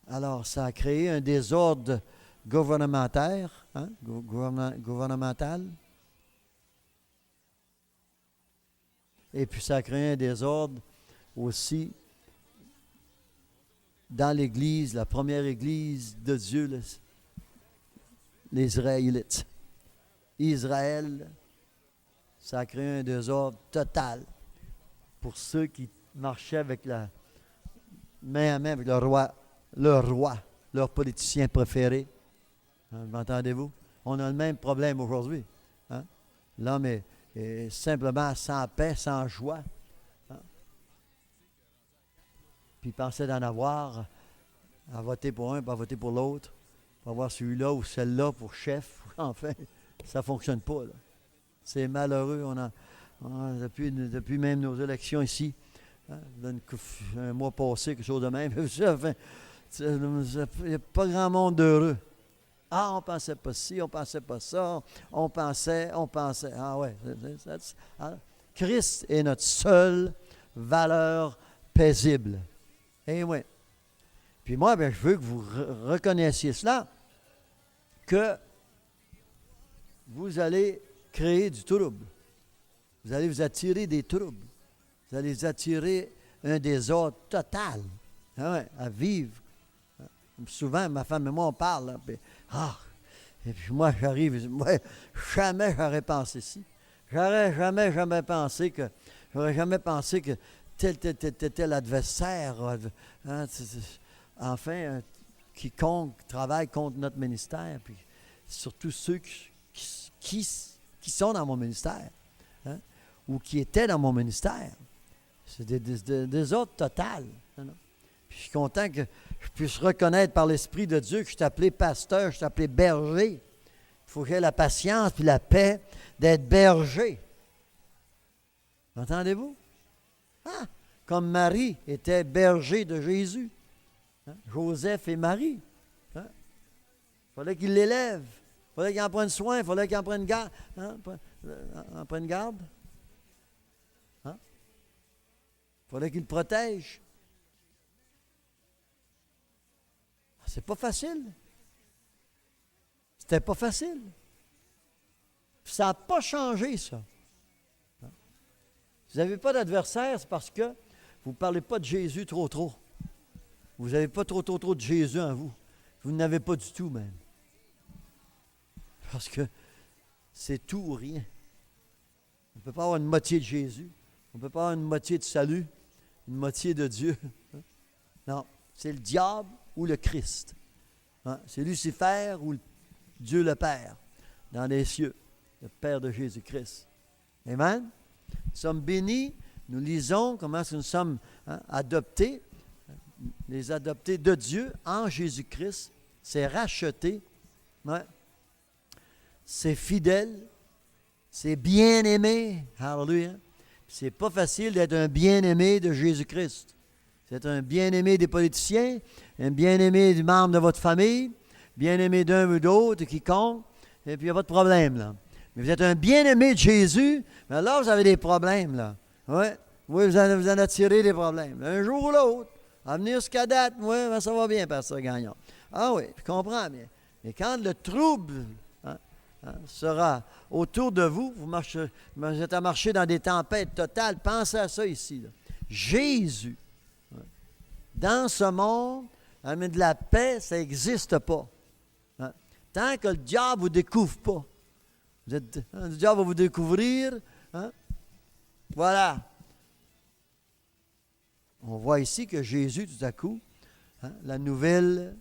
Alors, ça a créé un désordre gouvernemental. Gouvernemental. Et puis, ça a créé un désordre aussi dans l'Église, la première Église de Dieu, les Israélites. Israël, ça a créé un désordre total pour ceux qui marchaient avec la main à main avec leur roi, leur politicien préféré. M'entendez-vous? On a le même problème aujourd'hui. L'homme est simplement sans paix, sans joie. Puis il pensait d'en avoir, à voter pour un, pas à voter pour l'autre, pas avoir celui-là ou celle-là pour chef. Enfin, ça ne fonctionne pas. Là. C'est malheureux. Depuis même nos élections ici, un mois passé, quelque chose de même, il n'y a pas grand monde heureux. Ah, on pensait pas ci, on pensait pas ça, on pensait. Ah ouais. Christ est notre seule valeur paisible. Eh oui. Puis moi, je veux que vous reconnaissiez cela, que vous allez créer du trouble. Vous allez vous attirer des troubles. Vous allez vous attirer un désordre total à vivre. Souvent, ma femme et moi, on parle. Et puis moi, j'arrive, jamais j'aurais pensé ci. J'aurais jamais pensé que tel adversaire, quiconque travaille contre notre ministère, puis surtout ceux qui sont dans mon ministère, ou qui étaient dans mon ministère. C'est des ordres total. Puis je suis content que je puisse reconnaître par l'Esprit de Dieu que je suis appelé pasteur, je suis appelé berger. Il faut que j'aie la patience puis la paix d'être berger. Entendez-vous? Comme Marie était berger de Jésus. Joseph et Marie. Il fallait qu'il l'élève. Il fallait qu'il en prenne soin. Il fallait qu'il en prenne garde. En prenne garde. Il fallait qu'il le protège. C'est pas facile. C'était pas facile. Ça n'a pas changé, ça. Vous n'avez pas d'adversaire, c'est parce que vous ne parlez pas de Jésus trop. Vous n'avez pas trop de Jésus en vous. Vous n'avez pas du tout, même. Parce que c'est tout ou rien. On ne peut pas avoir une moitié de Jésus. On ne peut pas avoir une moitié de salut. une moitié de Dieu. Non, c'est le diable ou le Christ. Hein? C'est Lucifer ou Dieu le Père dans les cieux, le Père de Jésus-Christ. Amen. Nous sommes bénis. Nous lisons comment nous sommes adoptés, les adoptés de Dieu en Jésus-Christ. C'est racheté. Ouais. C'est fidèle. C'est bien-aimé. Alléluia. C'est pas facile d'être un bien-aimé de Jésus-Christ. C'est un bien-aimé des politiciens, un bien-aimé du membre de votre famille, bien-aimé d'un ou d'autre, quiconque, et puis il n'y a pas de problème, là. Mais vous êtes un bien-aimé de Jésus, mais là, vous avez des problèmes, là. Ouais. Oui, vous en attirez des problèmes. Un jour ou l'autre, à venir jusqu'à date, oui, ça va bien, Pasteur Gagnon. Ah oui, je comprends bien. Mais quand le trouble sera autour de vous, vous êtes à marcher dans des tempêtes totales, pensez à ça ici, là. Jésus, dans ce monde, mais de la paix, ça n'existe pas. Hein? Tant que le diable ne vous découvre pas. Le diable va vous découvrir. Hein? Voilà. On voit ici que Jésus, tout à coup, la nouvelle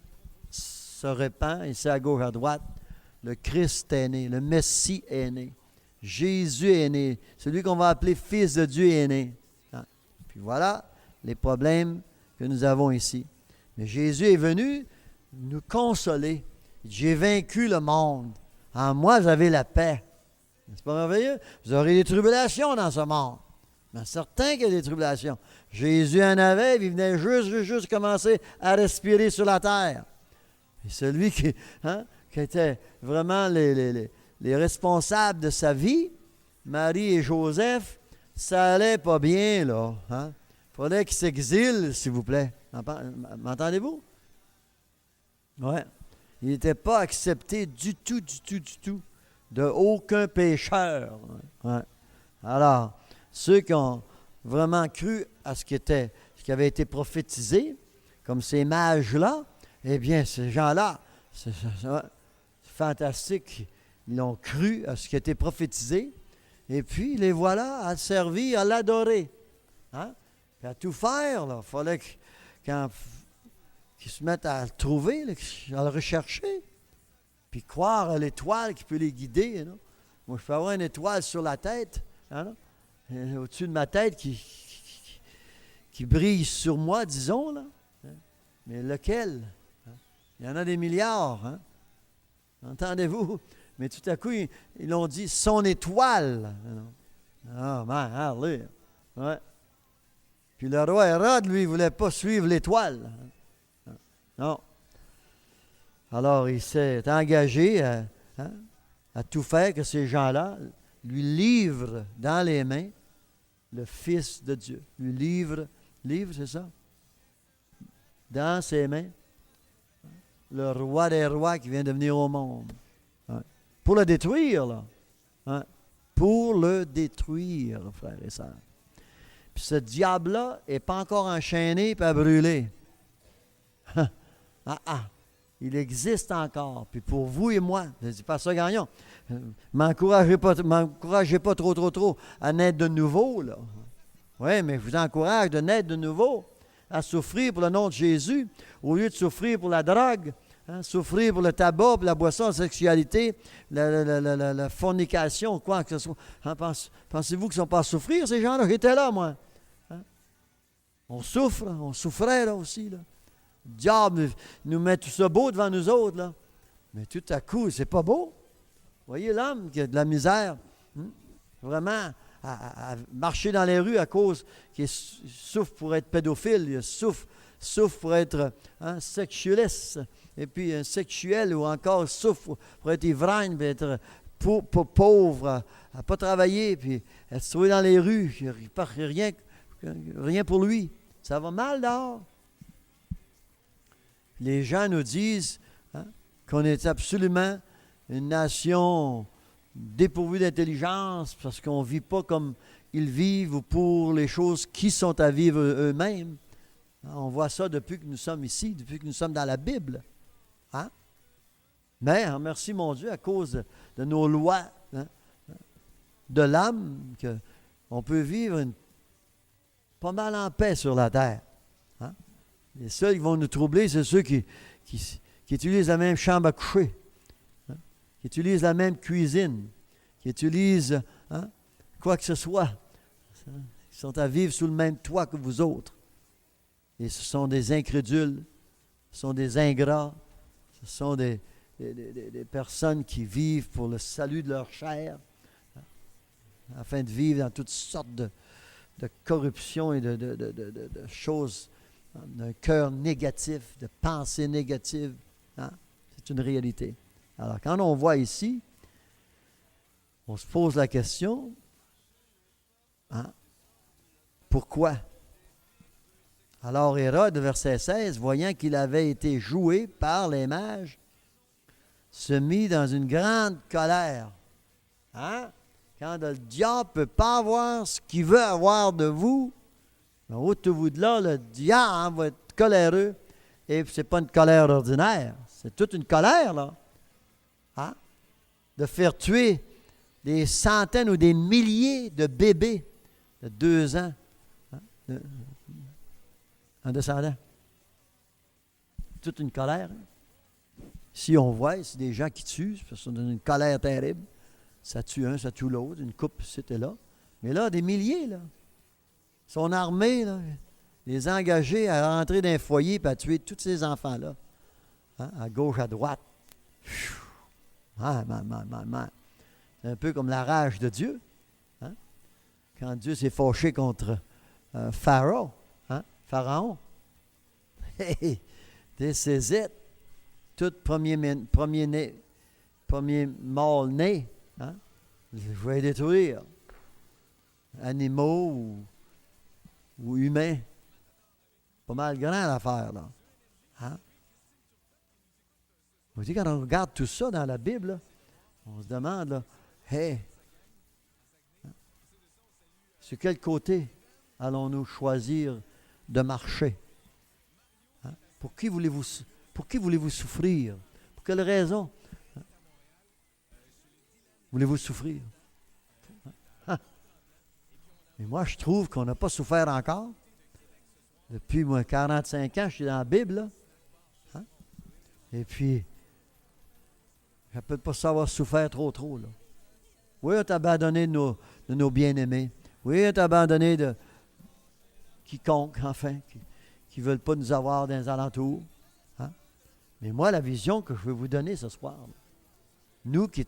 se répand, ici à gauche, à droite. Le Christ est né, le Messie est né. Jésus est né. Celui qu'on va appeler Fils de Dieu est né. Hein? Puis voilà les problèmes que nous avons ici. Mais Jésus est venu nous consoler. J'ai vaincu le monde. En moi, vous avez la paix. C'est pas merveilleux? Vous aurez des tribulations dans ce monde. Mais certain qu'il y a des tribulations. Jésus en avait, il venait juste commencer à respirer sur la terre. Et celui qui était vraiment les responsables de sa vie, Marie et Joseph, ça allait pas bien, là. Hein? Il fallait qu'ils s'exilent, s'il vous plaît. M'entendez-vous? Oui. Il n'était pas accepté du tout, de aucun pécheur. Ouais. Alors, ceux qui ont vraiment cru à ce qui avait été prophétisé, comme ces mages-là, eh bien, ces gens-là, c'est fantastique. Ils ont cru à ce qui a été prophétisé, et puis les voilà à servir, à l'adorer. Hein? À tout faire, il fallait qu'ils se mettent à le trouver, à le rechercher, puis croire à l'étoile qui peut les guider. Non? Moi, je peux avoir une étoile sur la tête, hein, au-dessus de ma tête qui brille sur moi, disons, là. Mais lequel? Hein? Il y en a des milliards. Hein? Entendez-vous? Mais tout à coup, ils ont dit son étoile. Ah, man, hallelujah. Ouais. Puis le roi Hérode, lui, il ne voulait pas suivre l'étoile. Non. Alors, il s'est engagé à tout faire que ces gens-là lui livrent dans les mains le Fils de Dieu. Lui livre, c'est ça? Dans ses mains, le roi des rois qui vient de venir au monde. Hein? Pour le détruire, là. Hein? Pour le détruire, frères et sœurs. Puis ce diable-là n'est pas encore enchaîné et pas brûlé. Il existe encore. Puis pour vous et moi, je dis pas ça, Gagnon, m'encouragez pas trop à naître de nouveau, là. Oui, mais je vous encourage de naître de nouveau, à souffrir pour le nom de Jésus, au lieu de souffrir pour la drogue, souffrir pour le tabac, pour la boisson, la sexualité, la fornication, quoi que ce soit. Pensez-vous qu'ils ne sont pas à souffrir, ces gens-là? J'étais là, moi. Hein? On souffrait là aussi, là. Le diable nous met tout ça beau devant nous autres, là. Mais tout à coup, c'est pas beau. Vous voyez l'homme qui a de la misère, vraiment, à marcher dans les rues à cause qu'il souffre pour être pédophile, il souffre pour être sexualiste, et puis sexuel, ou encore souffre pour être ivrogne, puis être pauvre, à ne pas travailler, puis à se trouver dans les rues, rien pour lui. Ça va mal dehors. Les gens nous disent qu'on est absolument une nation dépourvue d'intelligence parce qu'on ne vit pas comme ils vivent ou pour les choses qui sont à vivre eux-mêmes. On voit ça depuis que nous sommes ici, depuis que nous sommes dans la Bible. Hein? Mais, merci mon Dieu, à cause de nos lois de l'âme, qu'on peut vivre pas mal en paix sur la terre. Hein? Les seuls qui vont nous troubler, c'est ceux qui utilisent la même chambre à coucher, hein? Qui utilisent la même cuisine, qui utilisent quoi que ce soit. Ils sont à vivre sous le même toit que vous autres. Et ce sont des incrédules, ce sont des ingrats, ce sont des personnes qui vivent pour le salut de leur chair, afin de vivre dans toutes sortes de corruption et de choses, d'un cœur négatif, de pensées négatives. Hein? C'est une réalité. Alors, quand on voit ici, on se pose la question, pourquoi? Alors Hérode, verset 16, voyant qu'il avait été joué par les mages, se mit dans une grande colère. Hein? Quand le diable ne peut pas avoir ce qu'il veut avoir de vous, ôtez-vous de là, le diable va être coléreux. Et ce n'est pas une colère ordinaire, c'est toute une colère, là. Hein? De faire tuer des centaines ou des milliers de bébés de 2 ans, en descendant. Toute une colère. Si on voit, c'est des gens qui tuent, parce qu'ils sont dans une colère terrible. Ça tue un, ça tue l'autre, une coupe, c'était là. Mais là, des milliers, là. Son armée, là, les engager à rentrer dans un foyer et à tuer tous ces enfants-là. Hein, à gauche, à droite. C'est un peu comme la rage de Dieu. Hein? Quand Dieu s'est fâché contre Pharaon. This is it. Tout premier mâle-né, hein? Je vais détruire. Animaux ou humains. Pas mal grand l'affaire, là. Hein? Vous voyez, quand on regarde tout ça dans la Bible, là, on se demande, là, sur quel côté allons-nous choisir de marcher? Hein? Pour qui voulez-vous souffrir? Pour quelle raison voulez-vous souffrir? Hein? Et moi, je trouve qu'on n'a pas souffert encore. Depuis, 45 ans, je suis dans la Bible, là. Hein? Et puis, je ne peux pas savoir souffrir trop, là. Oui, on t'a abandonné de nos bien-aimés. Oui, on t'a abandonné de quiconque, enfin, qui ne veulent pas nous avoir dans les alentours. Hein? Mais moi, la vision que je veux vous donner ce soir, là, nous qui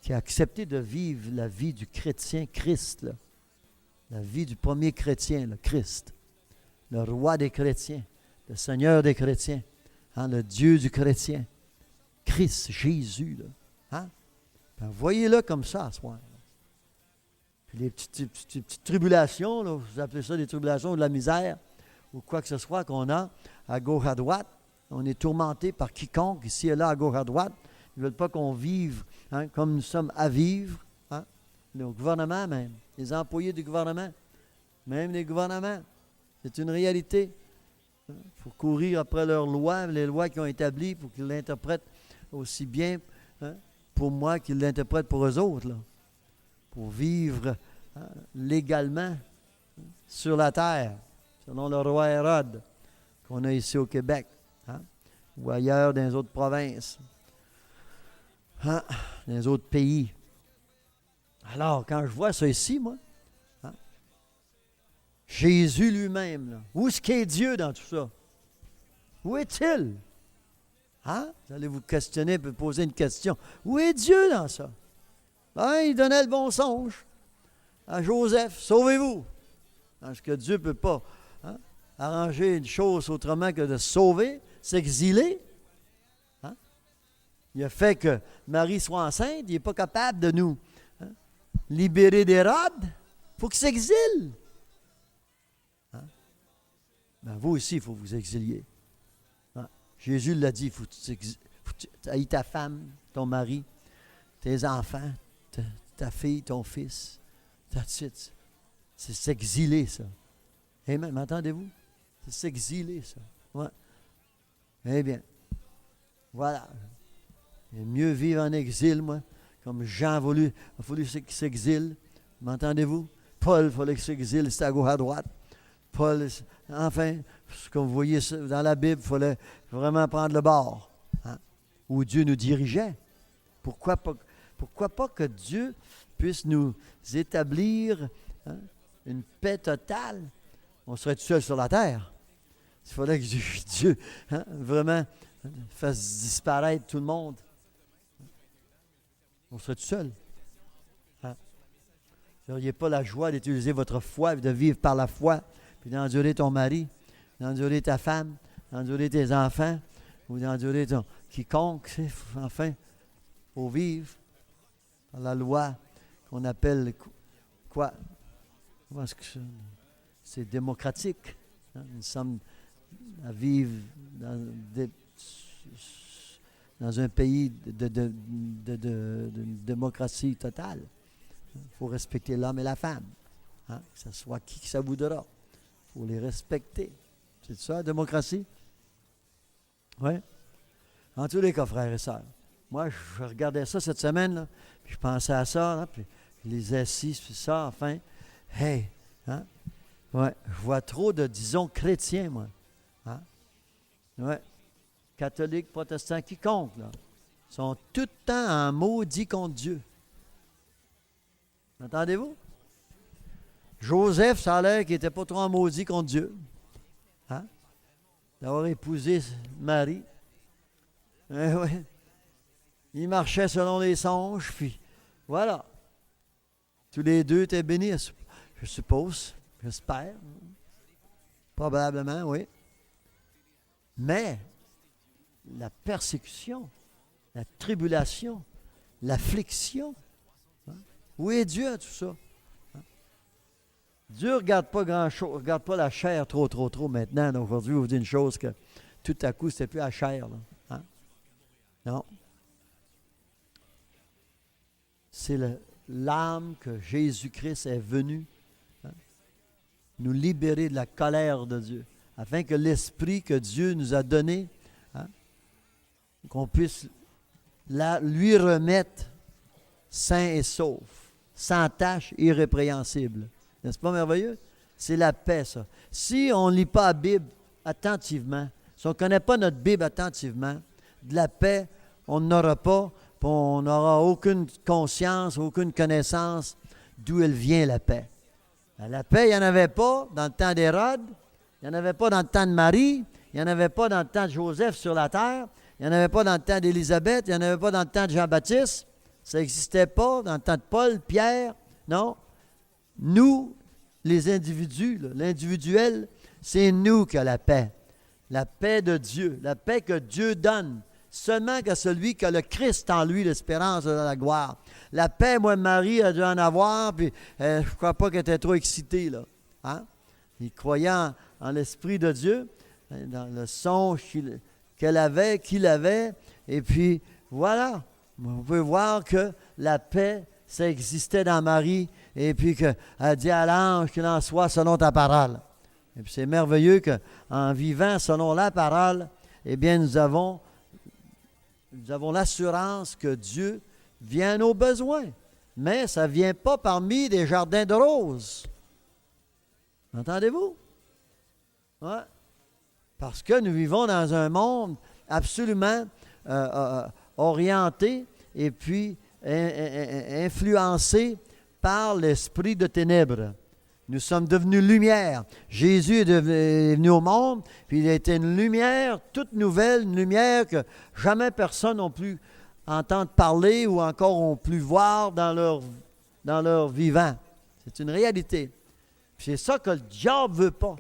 a accepté de vivre la vie du chrétien Christ, là, la vie du premier chrétien, le Christ, le roi des chrétiens, le Seigneur des chrétiens, hein, le Dieu du chrétien, Christ, Jésus. Là, hein? Ben, voyez-le comme ça, ce soir. Là. Puis les petites tribulations, là, vous appelez ça des tribulations ou de la misère, ou quoi que ce soit qu'on a à gauche, à droite, on est tourmenté par quiconque, ici et là, à gauche, à droite. Ils ne veulent pas qu'on vive, hein, comme nous sommes à vivre. Hein? Le gouvernement même, les employés du gouvernement, même les gouvernements. C'est une réalité. Il faut courir après leurs lois, les lois qui ont établies pour qu'ils l'interprètent aussi bien, hein, pour moi qu'ils l'interprètent pour eux autres. Là. Pour vivre, hein, légalement sur la terre, selon le roi Hérode qu'on a ici au Québec, hein, ou ailleurs dans les autres provinces. Hein, dans les autres pays. Alors, quand je vois ça ici, moi, hein, Jésus lui-même, là, où est-ce qu'est Dieu dans tout ça? Où est-il? Hein? Vous allez vous questionner, vous poser une question. Où est Dieu dans ça? Ben, il donnait le bon songe à Joseph. Sauvez-vous! Parce que Dieu ne peut pas, hein, arranger une chose autrement que de sauver, s'exiler. Il a fait que Marie soit enceinte, il n'est pas capable de nous, hein, libérer d'Hérode. Il faut qu'il s'exile. Hein? Ben, vous aussi, il faut vous exilier. Hein? Jésus l'a dit, il faut que tu haïs ta femme, ton mari, tes enfants, ta fille, ton fils. C'est s'exiler, ça. Amen. M'entendez-vous? C'est s'exiler, ça. Ouais. Eh bien, voilà. Il est mieux vivre en exil, moi, comme Jean a fallu qu'il s'exile. M'entendez-vous? Paul, il fallait qu'il s'exile, c'était à gauche, à droite. Paul, enfin, comme vous voyez dans la Bible, il fallait vraiment prendre le bord, hein, où Dieu nous dirigeait. Pourquoi pas que Dieu puisse nous établir, hein, une paix totale? On serait tout seul sur la terre. Il faudrait que Dieu, hein, vraiment fasse disparaître tout le monde. On serait tout seul. Hein? Vous n'auriez pas la joie d'utiliser votre foi, de vivre par la foi, puis d'endurer ton mari, d'endurer ta femme, d'endurer tes enfants, ou d'endurer quiconque, enfin, faut vivre par la loi qu'on appelle quoi? Comment est-ce que c'est démocratique? Hein? Nous sommes à vivre dans un pays de démocratie totale. Il faut respecter l'homme et la femme, hein? Que ce soit qui que ça voudra. Il faut les respecter. C'est ça, la démocratie? Oui. En tous les cas, frères et sœurs, moi, je regardais ça cette semaine, là, puis je pensais à ça, là, puis je lisais ci, puis ça, enfin. Hey! Hein? Ouais, je vois trop de, disons, chrétiens, moi. Hein? Ouais. Catholiques, protestants, quiconque, là, sont tout le temps en maudit contre Dieu. Entendez-vous? Joseph, ça a l'air qu'il n'était pas trop en maudit contre Dieu. Hein? D'avoir épousé Marie. Ouais. Il marchait selon les songes, puis voilà. Tous les deux étaient bénis, je suppose, j'espère. Probablement, oui. Mais la persécution, la tribulation, l'affliction, hein? Où est Dieu à tout ça? Hein? Dieu ne regarde pas grand-chose, regarde pas la chair trop maintenant. Donc aujourd'hui, je vous dis une chose que tout à coup, c'était plus la chair. Là. Hein? Non. C'est l'âme que Jésus-Christ est venu, hein, nous libérer de la colère de Dieu, afin que l'esprit que Dieu nous a donné, hein, qu'on puisse lui remettre sain et sauf, sans tache, irrépréhensible. N'est-ce pas merveilleux? C'est la paix, ça. Si on ne lit pas la Bible attentivement, si on ne connaît pas notre Bible attentivement, de la paix, on n'aura pas, puis on n'aura aucune conscience, aucune connaissance d'où elle vient, la paix. La paix, il n'y en avait pas dans le temps d'Hérode, il n'y en avait pas dans le temps de Marie, il n'y en avait pas dans le temps de Joseph sur la terre, il n'y en avait pas dans le temps d'Élisabeth, il n'y en avait pas dans le temps de Jean-Baptiste, ça n'existait pas dans le temps de Paul, Pierre, non. Nous, les individus, là, l'individuel, c'est nous qui avons la paix de Dieu, la paix que Dieu donne. Seulement qu'à celui qui a le Christ en lui, l'espérance de la gloire. La paix, moi, Marie a dû en avoir, puis je ne crois pas qu'elle était trop excitée, là. Hein? Il croyait en l'Esprit de Dieu, dans le songe qu'elle avait, qu'il avait, et puis voilà. Vous pouvez voir que la paix, ça existait dans Marie, et puis qu'elle dit à l'ange qu'il en soit selon ta parole. Et puis c'est merveilleux qu'en vivant selon la parole, eh bien, nous avons l'assurance que Dieu vient à nos besoins. Mais ça ne vient pas parmi des jardins de roses. Entendez-vous? Ouais. Parce que nous vivons dans un monde absolument orienté et puis influencé par l'esprit de ténèbres. Nous sommes devenus lumière. Jésus est venu au monde, puis il a été une lumière toute nouvelle, une lumière que jamais personne n'a pu entendre parler ou encore ont pu voir dans leur vivant. C'est une réalité. Puis c'est ça que le diable ne veut pas.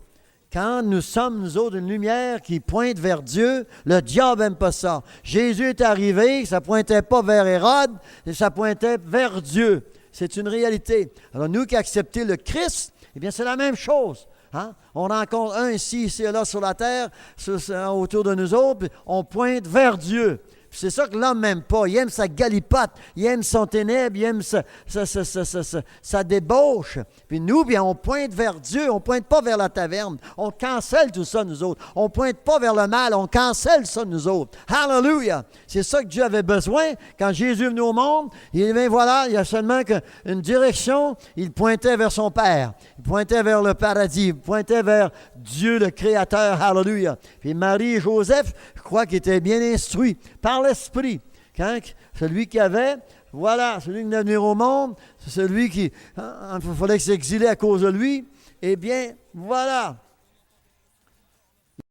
Quand nous sommes, nous autres, une lumière qui pointe vers Dieu, le diable n'aime pas ça. Jésus est arrivé, ça ne pointait pas vers Hérode, ça pointait vers Dieu. C'est une réalité. Alors nous qui avons accepté le Christ, eh bien c'est la même chose. Hein? On rencontre un ici et là sur la terre, autour de nous autres, puis on pointe vers Dieu. C'est ça que l'homme n'aime pas. Il aime sa galipote, il aime son ténèbre, il aime sa débauche. Puis nous, bien, on pointe vers Dieu, on ne pointe pas vers la taverne. On cancelle tout ça, nous autres. On ne pointe pas vers le mal, on cancelle ça, nous autres. Hallelujah! C'est ça que Dieu avait besoin quand Jésus est venu au monde. Il dit, voilà, il y a seulement une direction. Il pointait vers son Père. Il pointait vers le paradis. Il pointait vers Dieu, le Créateur. Hallelujah! Puis Marie et Joseph, je crois qu'ils étaient bien instruits par l'Esprit. Quand celui qui avait, voilà, celui qui venait venir au monde, c'est celui qui, il fallait qu'il s'exilait à cause de lui. Eh bien, voilà,